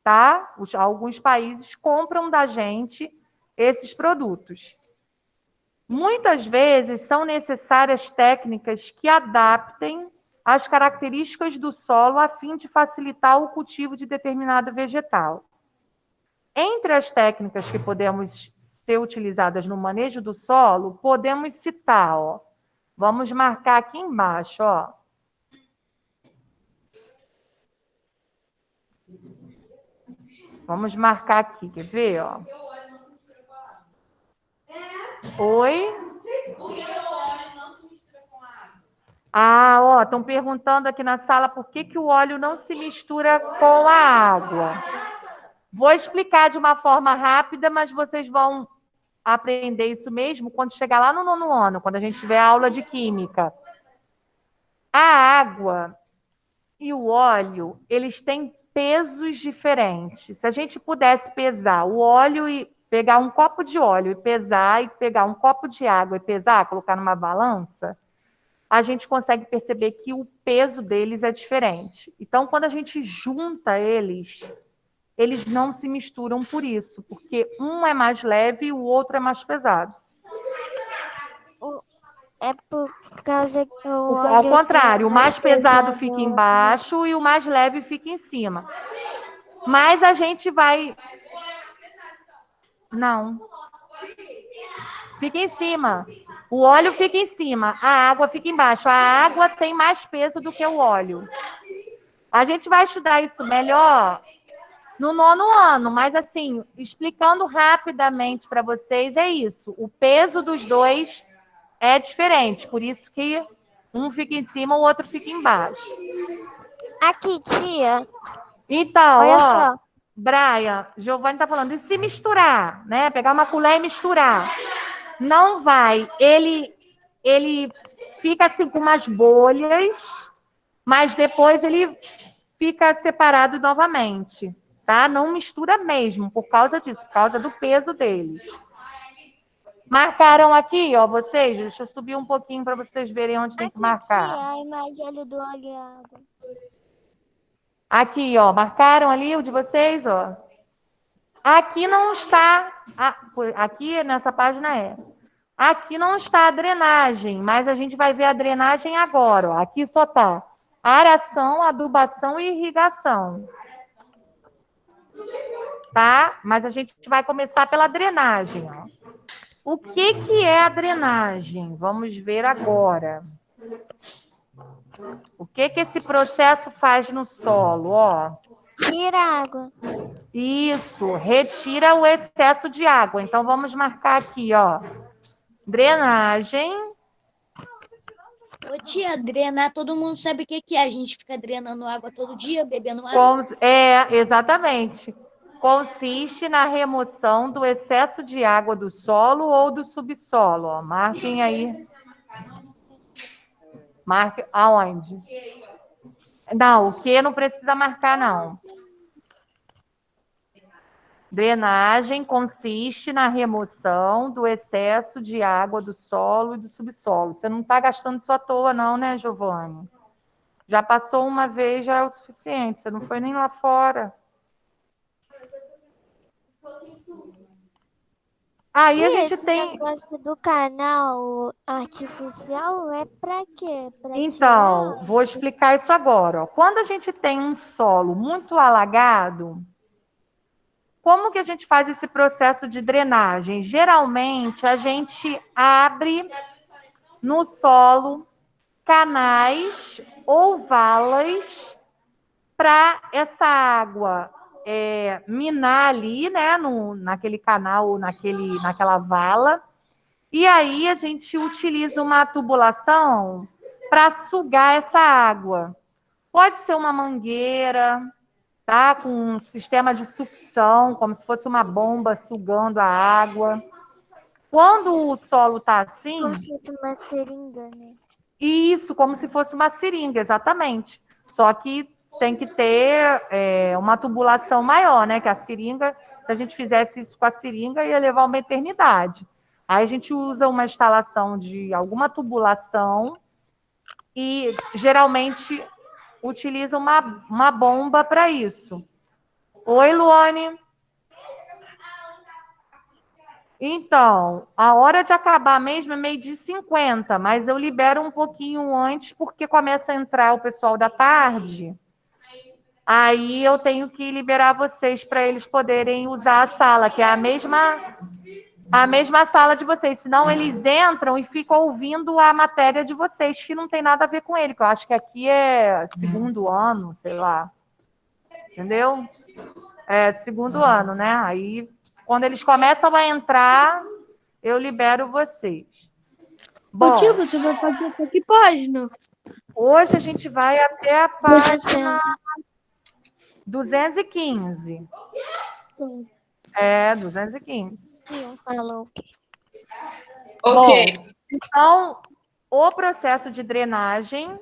tá? Alguns países compram da gente esses produtos. Muitas vezes são necessárias técnicas que adaptem as características do solo a fim de facilitar o cultivo de determinado vegetal. Entre as técnicas que podemos ser utilizadas no manejo do solo, podemos citar, ó. Vamos marcar aqui embaixo, ó. Vamos marcar aqui, quer ver, ó? Oi? Ah, ó, estão perguntando aqui na sala por que o óleo não se mistura com a água. Vou explicar de uma forma rápida, mas vocês vão aprender isso mesmo quando chegar lá no 9º ano, quando a gente tiver aula de química. A água e o óleo, eles têm pesos diferentes. Se a gente pudesse pesar o óleo e pegar um copo de óleo e pesar, e pegar um copo de água e pesar, colocar numa balança, a gente consegue perceber que o peso deles é diferente. Então, quando a gente junta eles não se misturam por isso, porque um é mais leve e o outro é mais pesado. É por causa que o Ao óleo contrário, o tem mais pesado pesado, fica embaixo e o mais leve fica em cima. Mas a gente vai... Não. Fica em cima. O óleo fica em cima, a água fica embaixo. A água tem mais peso do que o óleo. A gente vai estudar isso melhor no 9º ano, mas assim, explicando rapidamente para vocês, é isso. O peso dos dois é diferente, por isso que um fica em cima, o outro fica embaixo. Aqui, tia. Então, olha ó, só. Brian, Giovanni tá falando, e se misturar, né? Pegar uma colher e misturar. Não vai. Ele fica assim com umas bolhas, mas depois ele fica separado novamente, tá? Não mistura mesmo, por causa disso, por causa do peso deles. Marcaram aqui, ó, vocês? Deixa eu subir um pouquinho para vocês verem onde tem que marcar. Tia, a imagem do óleo e água. Aqui, ó, marcaram ali o de vocês, ó. Aqui não está, aqui nessa página é. Aqui não está a drenagem, mas a gente vai ver a drenagem agora, ó. Aqui só está aração, adubação e irrigação. Tá? Mas a gente vai começar pela drenagem, ó. O que é a drenagem? Vamos ver agora. O que esse processo faz no solo, ó? Tira a água. Isso, retira o excesso de água. Então, vamos marcar aqui, ó. Drenagem. Ô tia, drenar, todo mundo sabe o que que é. A gente fica drenando água todo dia, bebendo água. Exatamente. Consiste na remoção do excesso de água do solo ou do subsolo. Ó. Marquem aí. Marque aonde? Não, o que não precisa marcar, não. Drenagem consiste na remoção do excesso de água do solo e do subsolo. Você não está gastando isso à toa, não, né, Giovanni? Já passou uma vez, já é o suficiente. Você não foi nem lá fora. Aí a gente tem. Esse negócio do canal artificial é para quê? Então, vou explicar isso agora. Ó. Quando a gente tem um solo muito alagado, como que a gente faz esse processo de drenagem? Geralmente, a gente abre no solo canais ou valas para essa água minar ali, né, naquele canal ou naquela vala. E aí a gente utiliza uma tubulação para sugar essa água. Pode ser uma mangueira, tá? Com um sistema de sucção, como se fosse uma bomba sugando a água. Quando o solo está assim... Como se fosse uma seringa, né? Isso, como se fosse uma seringa, exatamente. Só que tem que ter uma tubulação maior, né? Que a seringa, se a gente fizesse isso com a seringa, ia levar uma eternidade. Aí a gente usa uma instalação de alguma tubulação e geralmente utiliza uma bomba para isso. Oi, Luane. Então, a hora de acabar mesmo é 12h50, mas eu libero um pouquinho antes, porque começa a entrar o pessoal da tarde. Aí eu tenho que liberar vocês para eles poderem usar a sala, que é a mesma sala de vocês. Senão eles entram e ficam ouvindo a matéria de vocês, que não tem nada a ver com ele, que eu acho que aqui é segundo ano, sei lá. Entendeu? É segundo ano, né? Aí, quando eles começam a entrar, eu libero vocês. Bom, Tia, você vai fazer até que página? Hoje a gente vai até a página 215. 215. Falou. Ok. Bom, então, o processo de drenagem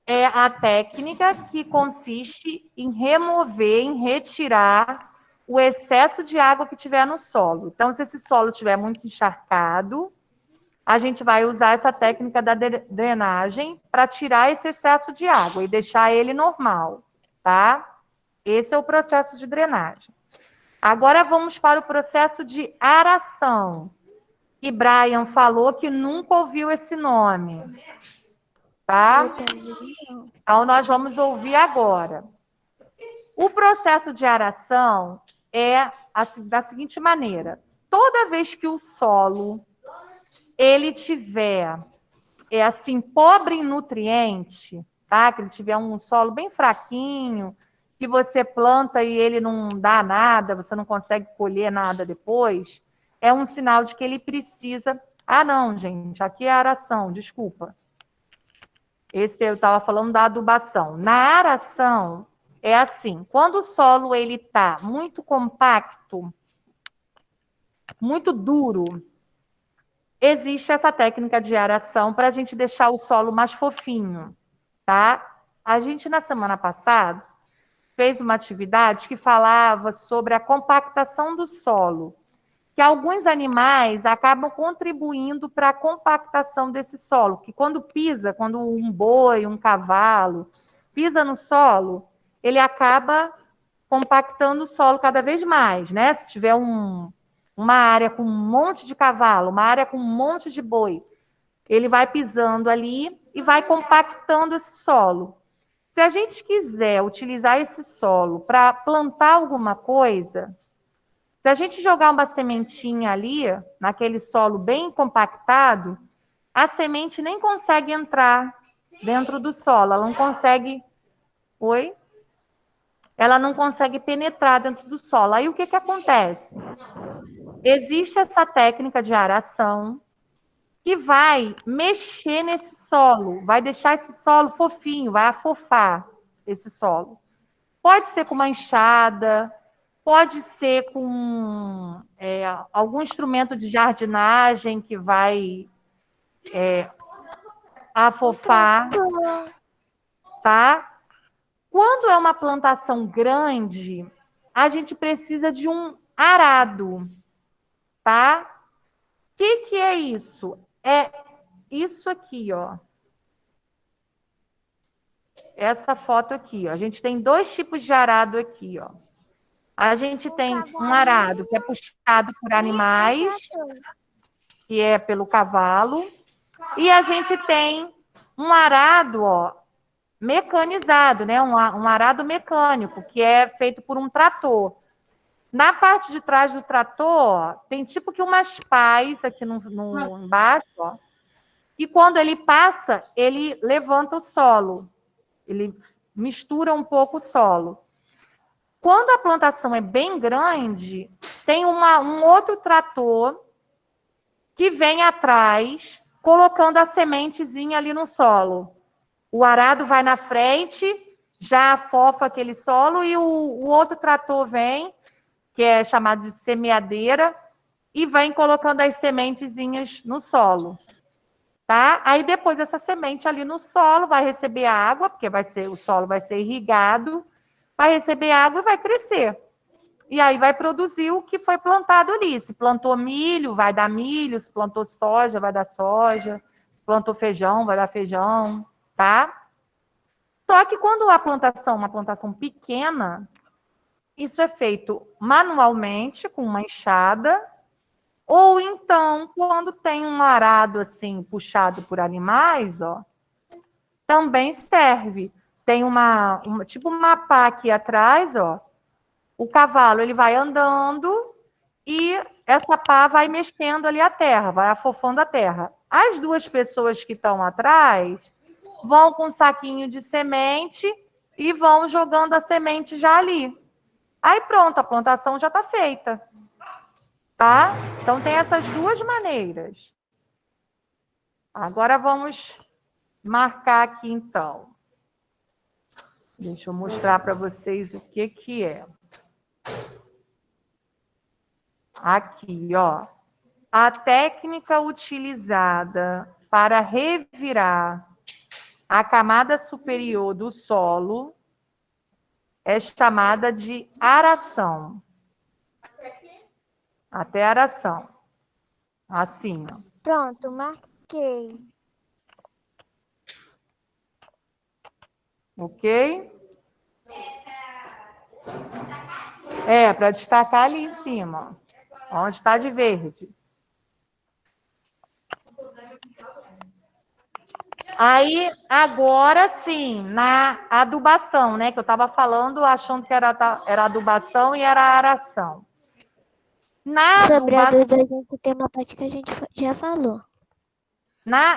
é a técnica que consiste em remover, em retirar o excesso de água que tiver no solo. Então, se esse solo estiver muito encharcado, a gente vai usar essa técnica da drenagem para tirar esse excesso de água e deixar ele normal, tá? Esse é o processo de drenagem. Agora vamos para o processo de aração. E Brian falou que nunca ouviu esse nome, tá? Então, nós vamos ouvir agora. O processo de aração é da seguinte maneira. Toda vez que o solo ele tiver assim, pobre em nutriente, tá? Que ele tiver um solo bem fraquinho, que você planta e ele não dá nada, você não consegue colher nada depois, é um sinal de que ele precisa... Ah, não, gente, aqui é aração, desculpa. Esse eu estava falando da adubação. Na aração, é assim, quando o solo ele está muito compacto, muito duro, existe essa técnica de aração para a gente deixar o solo mais fofinho, tá? A gente, na semana passada, fez uma atividade que falava sobre a compactação do solo, que alguns animais acabam contribuindo para a compactação desse solo, que quando um boi, um cavalo, pisa no solo, ele acaba compactando o solo cada vez mais, né? Se tiver uma área com um monte de cavalo, uma área com um monte de boi, ele vai pisando ali e vai compactando esse solo. Se a gente quiser utilizar esse solo para plantar alguma coisa, se a gente jogar uma sementinha ali, naquele solo bem compactado, a semente nem consegue entrar dentro do solo, ela não consegue... Oi? Ela não consegue penetrar dentro do solo. Aí o que acontece? Existe essa técnica de aração, que vai mexer nesse solo, vai deixar esse solo fofinho, vai afofar esse solo. Pode ser com uma enxada, pode ser com algum instrumento de jardinagem que vai afofar, tá? Quando é uma plantação grande, a gente precisa de um arado, tá? O que é isso? É isso aqui, ó. Essa foto aqui, ó. A gente tem 2 tipos de arado aqui, ó. A gente tem um arado que é puxado por animais, que é pelo cavalo, e a gente tem um arado, ó, mecanizado, né? Um arado mecânico, que é feito por um trator. Na parte de trás do trator, tem tipo que umas pás aqui embaixo, ó, e quando ele passa, ele levanta o solo, ele mistura um pouco o solo. Quando a plantação é bem grande, tem um outro trator que vem atrás, colocando a sementezinha ali no solo. O arado vai na frente, já afofa aquele solo, e o outro trator vem, que é chamado de semeadeira, e vem colocando as sementezinhas no solo. Tá? Aí depois essa semente ali no solo vai receber água, porque o solo vai ser irrigado, vai receber água e vai crescer. E aí vai produzir o que foi plantado ali. Se plantou milho, vai dar milho. Se plantou soja, vai dar soja. Se plantou feijão, vai dar feijão, tá? Só que quando a plantação, uma plantação pequena, isso é feito manualmente, com uma enxada, ou então, quando tem um arado assim, puxado por animais, ó, também serve. Tem tipo uma pá aqui atrás, ó. O cavalo, ele vai andando e essa pá vai mexendo ali a terra, vai afofando a terra. As 2 pessoas que estão atrás vão com um saquinho de semente e vão jogando a semente já ali. Aí pronto, a plantação já está feita. Tá? Então tem essas 2 maneiras. Agora vamos marcar aqui então. Deixa eu mostrar para vocês o que é. Aqui, ó. A técnica utilizada para revirar a camada superior do solo é chamada de aração. Até aração. Assim, ó. Pronto, marquei. Ok? Para destacar ali em cima, ó, onde está de verde. Aí, agora sim, na adubação, né? Que eu estava falando, achando que era adubação e era aração. Sobre a dúvida, a gente tem uma parte que a gente já falou.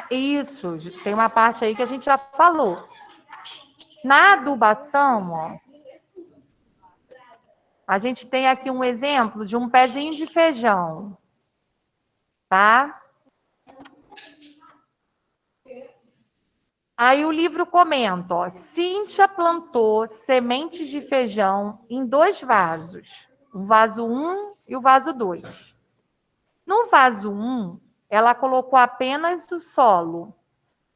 Isso, tem uma parte aí que a gente já falou. Na adubação, ó, a gente tem aqui um exemplo de um pezinho de feijão, tá? Aí o livro comenta, ó, Cíntia plantou sementes de feijão em 2 vasos, o vaso 1 e o vaso 2. No vaso 1, ela colocou apenas o solo,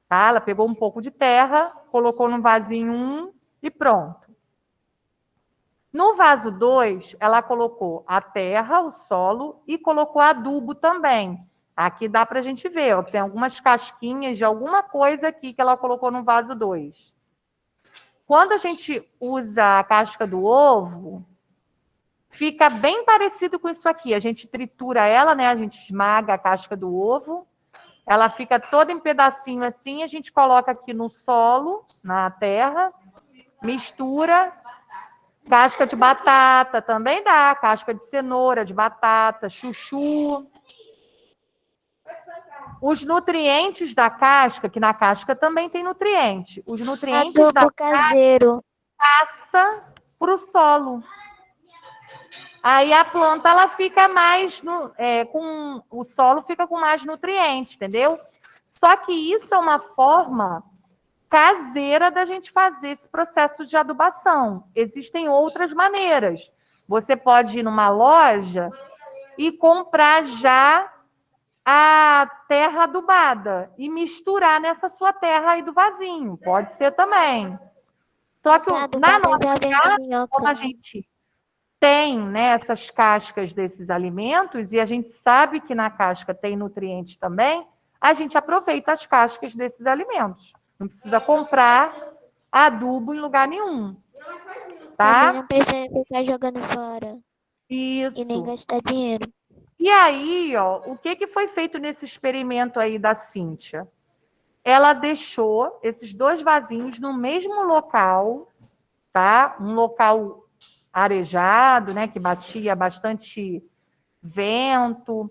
tá? Ela pegou um pouco de terra, colocou no vasinho 1 e pronto. No vaso 2, ela colocou a terra, o solo e colocou adubo também. Aqui dá para a gente ver, ó, tem algumas casquinhas de alguma coisa aqui que ela colocou no vaso 2. Quando a gente usa a casca do ovo, fica bem parecido com isso aqui. A gente tritura ela, né? A gente esmaga a casca do ovo. Ela fica toda em pedacinho assim, a gente coloca aqui no solo, na terra, mistura. Casca de batata também dá, casca de cenoura, de batata, chuchu. Os nutrientes da casca, que na casca também tem nutriente. Os nutrientes adubo da caseiro casca passa para o solo. aí a planta ela fica mais o solo fica com mais nutrientes, entendeu? Só que isso é uma forma caseira da gente fazer esse processo de adubação. Existem outras maneiras. Você pode ir numa loja e comprar já a terra adubada e misturar nessa sua terra aí do vasinho. Pode ser também. Só que na nossa casa, como a gente tem, né, essas cascas desses alimentos, e a gente sabe que na casca tem nutrientes também, a gente aproveita as cascas desses alimentos. Não precisa comprar adubo em lugar nenhum. Tá? Também não precisa ficar jogando fora. Isso. E nem gastar dinheiro. E aí, ó, o que foi feito nesse experimento aí da Cíntia? Ela deixou esses 2 vasinhos no mesmo local, tá? Um local arejado, né? Que batia bastante vento,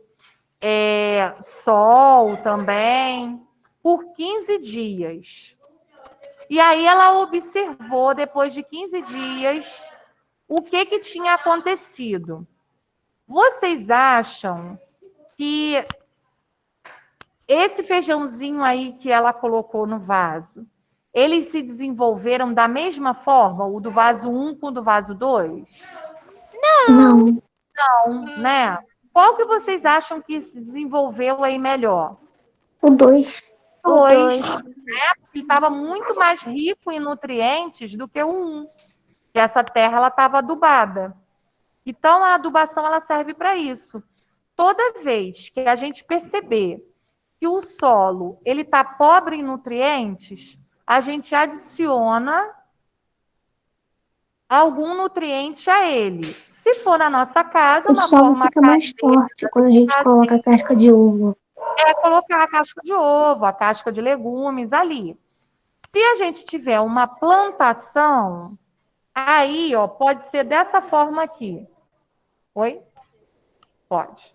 sol também, por 15 dias. E aí ela observou, depois de 15 dias, o que tinha acontecido. Vocês acham que esse feijãozinho aí que ela colocou no vaso, eles se desenvolveram da mesma forma, o do vaso 1 com o do vaso 2? Não. Não, né? Qual que vocês acham que se desenvolveu aí melhor? O 2. 2, né? Porque estava muito mais rico em nutrientes do que o 1. Que essa terra ela estava adubada. Então, a adubação ela serve para isso. Toda vez que a gente perceber que o solo ele está pobre em nutrientes, a gente adiciona algum nutriente a ele. Se for na nossa casa, O solo fica mais forte quando a gente coloca a casca de ovo. Colocar a casca de ovo, a casca de legumes ali. Se a gente tiver uma plantação, aí, ó, pode ser dessa forma aqui. Oi? Pode.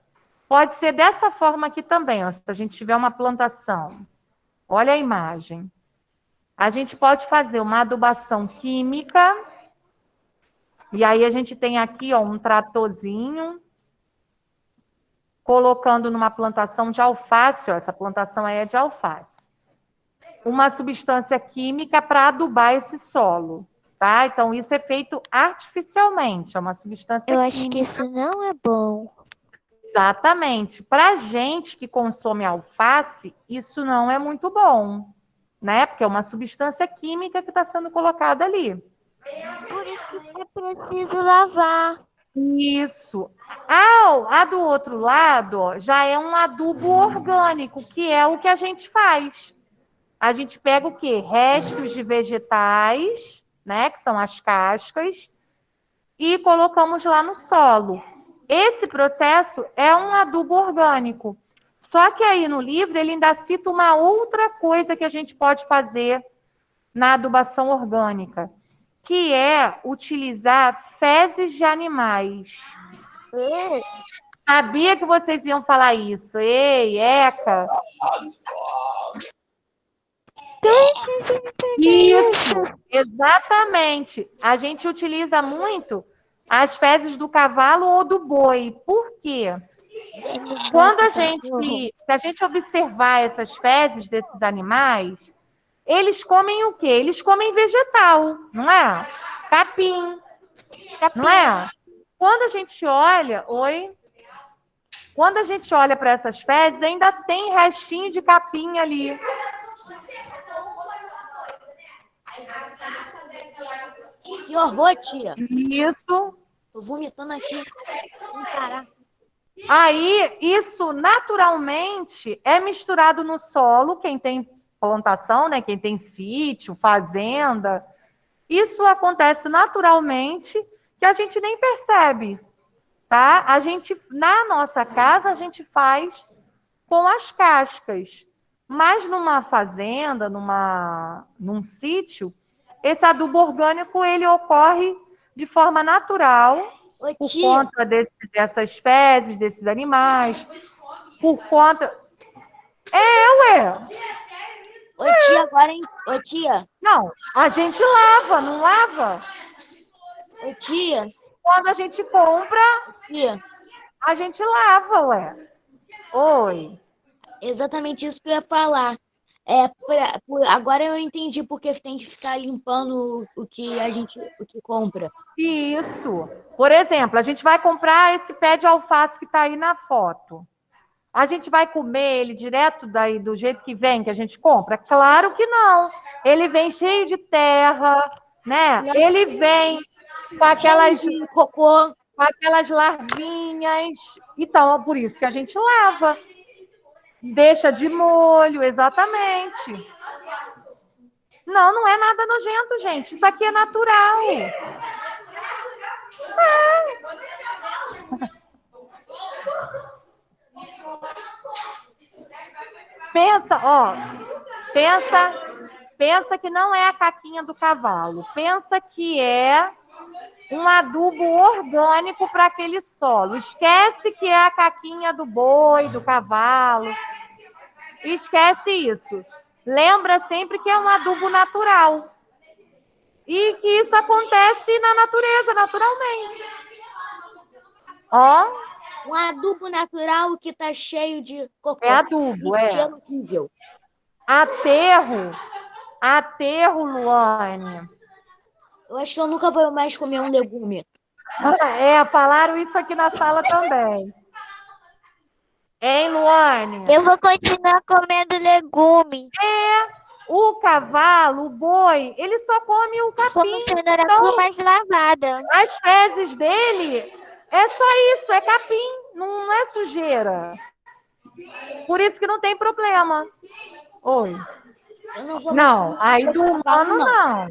Pode ser dessa forma aqui também, ó, se a gente tiver uma plantação. Olha a imagem. A gente pode fazer uma adubação química. E aí a gente tem aqui, ó, um tratorzinho colocando numa plantação de alface, ó, essa plantação aí é de alface. Uma substância química para adubar esse solo, tá? Então isso é feito artificialmente, é uma substância química. Eu acho que isso não é bom. Exatamente. Para gente que consome alface, isso não é muito bom, né? Porque é uma substância química que está sendo colocada ali. Por isso que é preciso lavar. Isso. A do outro lado, ó, já é um adubo orgânico, que é o que a gente faz. A gente pega o quê? Restos de vegetais, né? Que são as cascas, e colocamos lá no solo. Esse processo é um adubo orgânico. Só que aí no livro ele ainda cita uma outra coisa que a gente pode fazer na adubação orgânica, que é utilizar fezes de animais. Sabia que vocês iam falar isso. Ei, Eca. Isso, exatamente. A gente utiliza muito as fezes do cavalo ou do boi. Por quê? Quando se a gente observar essas fezes desses animais, eles comem o quê? Eles comem vegetal, não é? Capim. Não é? Quando a gente olha, quando a gente olha para essas fezes, ainda tem restinho de capim ali. Que horror, tia. Isso. Tô vomitando aqui. Caraca. Aí, isso naturalmente é misturado no solo, quem tem plantação, né? Quem tem sítio, fazenda. Isso acontece naturalmente, que a gente nem percebe, tá? A gente, na nossa casa, a gente faz com as cascas. Mas numa fazenda, num sítio, esse adubo orgânico, ele ocorre de forma natural, por conta dessas fezes, desses animais, por conta... Ué! Ô, tia, agora, hein? Ô, tia. Não, a gente lava, não lava? Ô, tia. quando a gente compra, a gente lava, ué. Oi. Exatamente isso que eu ia falar. Agora eu entendi porque tem que ficar limpando o que compra. Isso. Por exemplo, a gente vai comprar esse pé de alface que está aí na foto. A gente vai comer ele direto daí do jeito que vem, que a gente compra? Claro que não. Ele vem cheio de terra, né? Ele vem com aquelas cocô, com aquelas larvinhas. Então, é por isso que a gente lava. Deixa de molho, exatamente. Não, não é nada nojento, gente. Isso aqui é natural. Pensa, ó. Pensa que não é a caquinha do cavalo. Pensa que é um adubo orgânico para aquele solo. Esquece que é a caquinha do boi, do cavalo. Esquece isso. Lembra sempre que é um adubo natural. E que isso acontece na natureza, naturalmente. Ó. Um adubo natural que tá cheio de cocô. É adubo, é. Horrível. Aterro, Luane. Eu acho que eu nunca vou mais comer um legume. Falaram isso aqui na sala também. Hein, Luane? Eu vou continuar comendo legume. O cavalo, o boi, ele só come o capim. Como cenoura crua mais lavada. As fezes dele é só isso, é capim, não é sujeira. Por isso que não tem problema. Oi. Não, aí do humano não.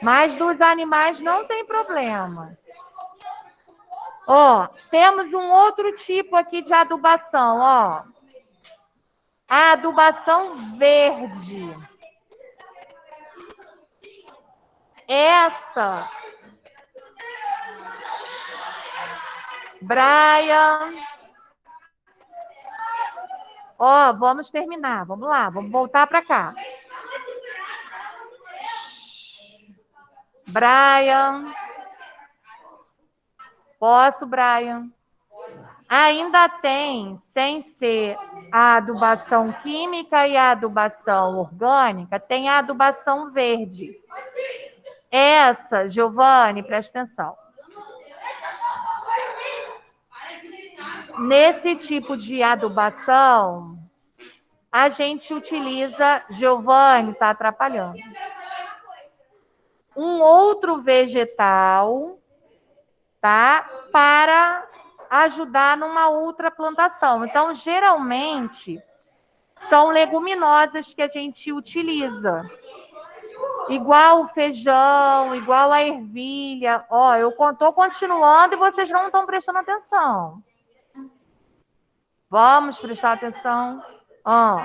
Mas dos animais não tem problema. Ó, temos um outro tipo aqui de adubação, ó. A adubação verde. Essa. Brian. Ó, vamos terminar. Vamos lá, vamos voltar para cá. Brian. Posso, Brian? Ainda tem, sem ser a adubação química e a adubação orgânica, tem a adubação verde. Essa, Giovanni, presta atenção. Nesse tipo de adubação, a gente utiliza, Giovanni, está atrapalhando, um outro vegetal, tá? Para ajudar numa outra plantação. Então, geralmente, são leguminosas que a gente utiliza. Igual o feijão, igual a ervilha. Ó, eu estou continuando e vocês não estão prestando atenção. Vamos prestar atenção. Ó.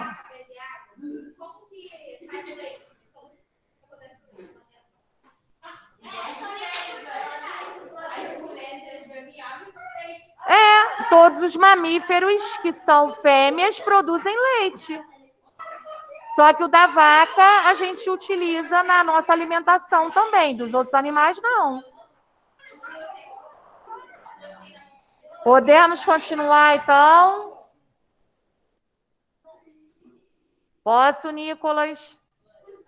Todos os mamíferos que são fêmeas produzem leite. Só que o da vaca a gente utiliza na nossa alimentação também. Dos outros animais, não. Podemos continuar, então? Posso, Nicolas?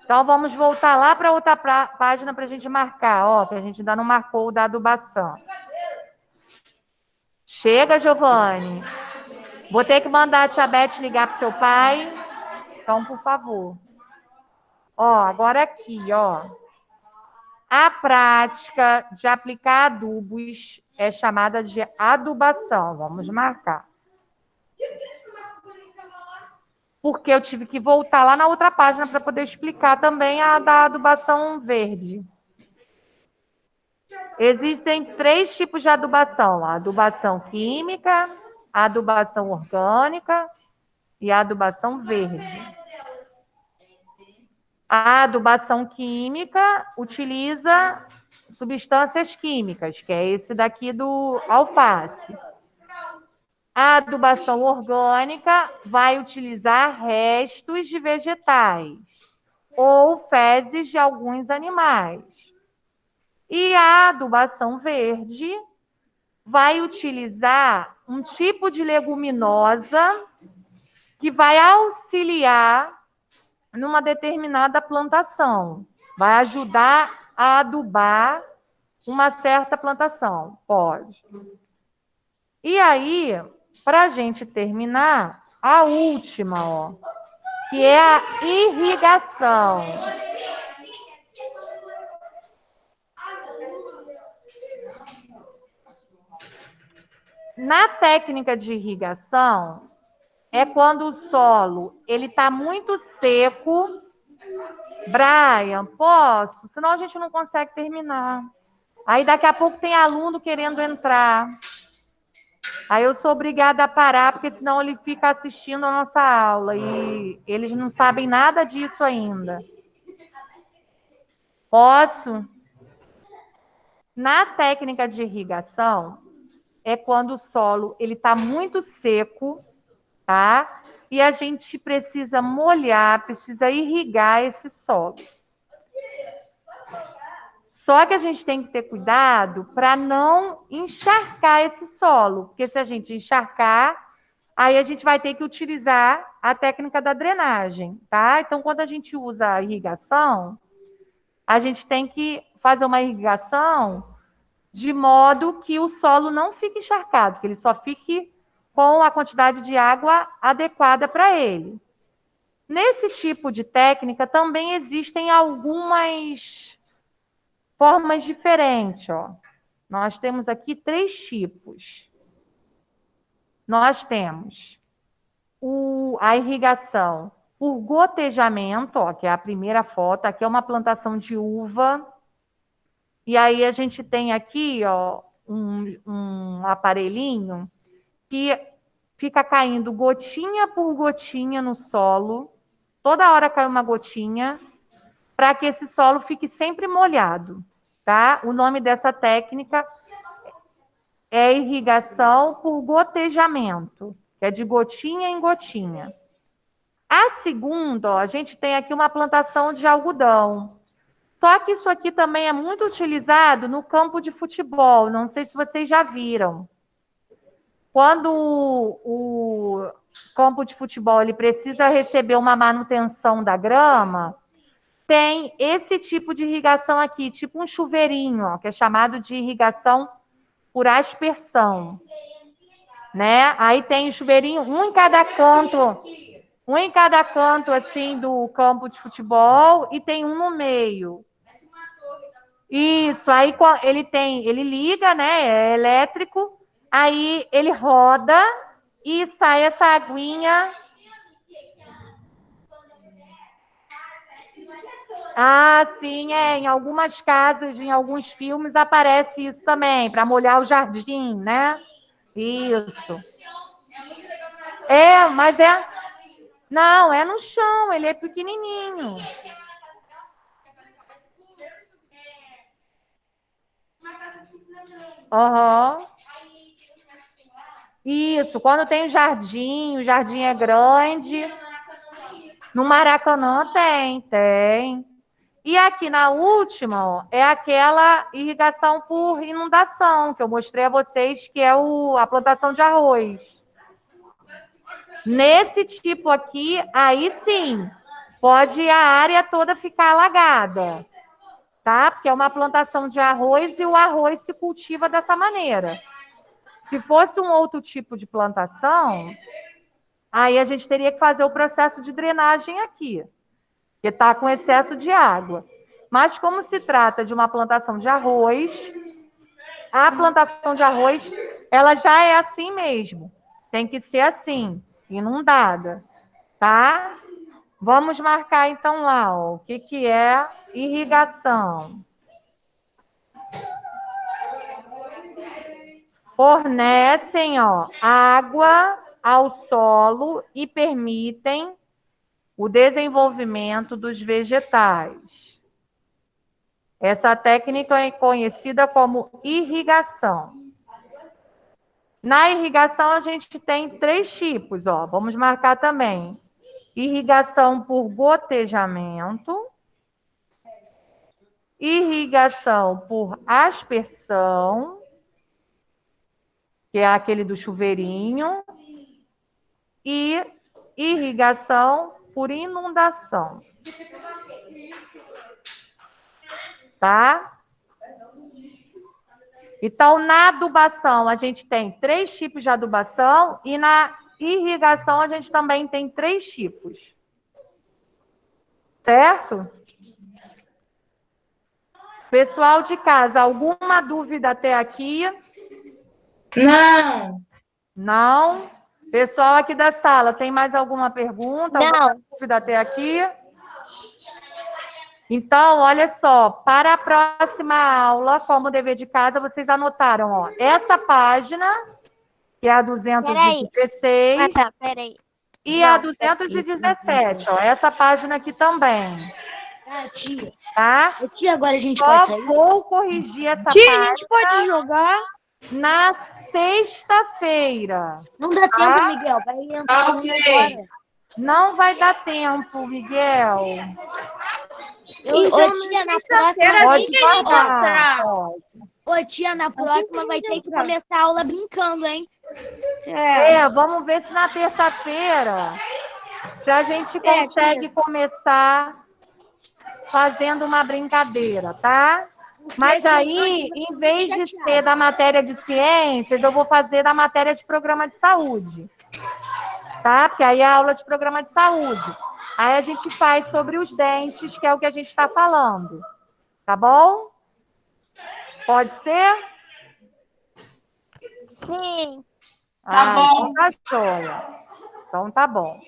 Então, vamos voltar lá para outra página para a gente marcar. Ó, que a gente ainda não marcou o da adubação. Chega, Giovanni. Vou ter que mandar a tia Beth ligar para seu pai. Então, por favor. Ó, agora aqui, ó. A prática de aplicar adubos é chamada de adubação. Vamos marcar. Porque eu tive que voltar lá na outra página para poder explicar também a da adubação verde. Existem 3 tipos de adubação: a adubação química, a adubação orgânica e a adubação verde. A adubação química utiliza substâncias químicas, que é esse daqui do alface. A adubação orgânica vai utilizar restos de vegetais ou fezes de alguns animais. E a adubação verde vai utilizar um tipo de leguminosa que vai auxiliar numa determinada plantação. Vai ajudar a adubar uma certa plantação. Pode. E aí, para a gente terminar, a última, ó, que é a irrigação. Na técnica de irrigação, é quando o solo ele está muito seco. Brian, posso? Senão a gente não consegue terminar. Aí daqui a pouco tem aluno querendo entrar. Aí eu sou obrigada a parar, porque senão ele fica assistindo a nossa aula e eles não sabem nada disso ainda. Posso? Na técnica de irrigação, é quando o solo ele está muito seco, tá? E a gente precisa molhar, precisa irrigar esse solo. Só que a gente tem que ter cuidado para não encharcar esse solo, porque se a gente encharcar, aí a gente vai ter que utilizar a técnica da drenagem, tá? Então, quando a gente usa a irrigação, a gente tem que fazer uma irrigação de modo que o solo não fique encharcado, que ele só fique com a quantidade de água adequada para ele. Nesse tipo de técnica também existem algumas formas diferentes, ó. Nós temos aqui 3 tipos. Nós temos a irrigação por gotejamento, ó, que é a primeira foto. Aqui é uma plantação de uva. E aí a gente tem aqui, ó, um aparelhinho que fica caindo gotinha por gotinha no solo. Toda hora cai uma gotinha, para que esse solo fique sempre molhado, tá? O nome dessa técnica é irrigação por gotejamento, que é de gotinha em gotinha. A segunda, ó, a gente tem aqui uma plantação de algodão. Só que isso aqui também é muito utilizado no campo de futebol, não sei se vocês já viram. Quando o campo de futebol ele precisa receber uma manutenção da grama, tem esse tipo de irrigação aqui, tipo um chuveirinho, ó, que é chamado de irrigação por aspersão, né? Aí tem o chuveirinho, um em cada canto assim do campo de futebol e tem um no meio. Isso, aí ele liga, né? É elétrico, aí ele roda e sai essa aguinha. Ah, sim, em algumas casas, em alguns filmes aparece isso também, para molhar o jardim, né? Isso. Mas não, é no chão, ele é pequenininho. Uhum. Isso, quando tem o jardim é grande. No Maracanã tem. E aqui na última, ó, é aquela irrigação por inundação, que eu mostrei a vocês, que é a plantação de arroz. Nesse tipo aqui, aí sim, pode a área toda ficar alagada, tá? Porque é uma plantação de arroz e o arroz se cultiva dessa maneira. Se fosse um outro tipo de plantação, aí a gente teria que fazer o processo de drenagem aqui, que está com excesso de água. Mas como se trata de uma plantação de arroz, a plantação de arroz, ela já é assim mesmo. Tem que ser assim, inundada, tá? Vamos marcar então lá, ó, o que é irrigação. Fornecem, ó, água ao solo e permitem o desenvolvimento dos vegetais. Essa técnica é conhecida como irrigação. Na irrigação, a gente tem 3 tipos, ó. Vamos marcar também. Irrigação por gotejamento, irrigação por aspersão, que é aquele do chuveirinho, e irrigação por inundação. Tá? Então, na adubação, a gente tem 3 tipos de adubação e na irrigação a gente também tem 3 tipos. Certo? Pessoal de casa, alguma dúvida até aqui? Não. Não? Pessoal aqui da sala, tem mais alguma pergunta? Alguma dúvida até aqui? Então, olha só, para a próxima aula, como dever de casa, vocês anotaram, ó, essa página, que é a 216, peraí. e a 217, ó, essa página aqui também. Tia. Tá? Tia, agora a gente Só pode sair? vou corrigir essa Tia, página. a gente pode jogar? Na sexta-feira. Não dá tempo, Miguel. Vai entrar agora. Não vai dar tempo, Miguel. Ô, tia, na próxima... Pode guardar. Ô, tia, na próxima vai ter que começar a aula brincando, hein? Vamos ver se na terça-feira se a gente consegue começar fazendo uma brincadeira, tá? Mas aí, em vez de ser da matéria de ciências, eu vou fazer da matéria de programa de saúde. Tá? Porque aí é a aula de programa de saúde. Aí a gente faz sobre os dentes, que é o que a gente está falando. Tá bom? Pode ser? Sim. Tá bom. Então tá joia. Então tá bom.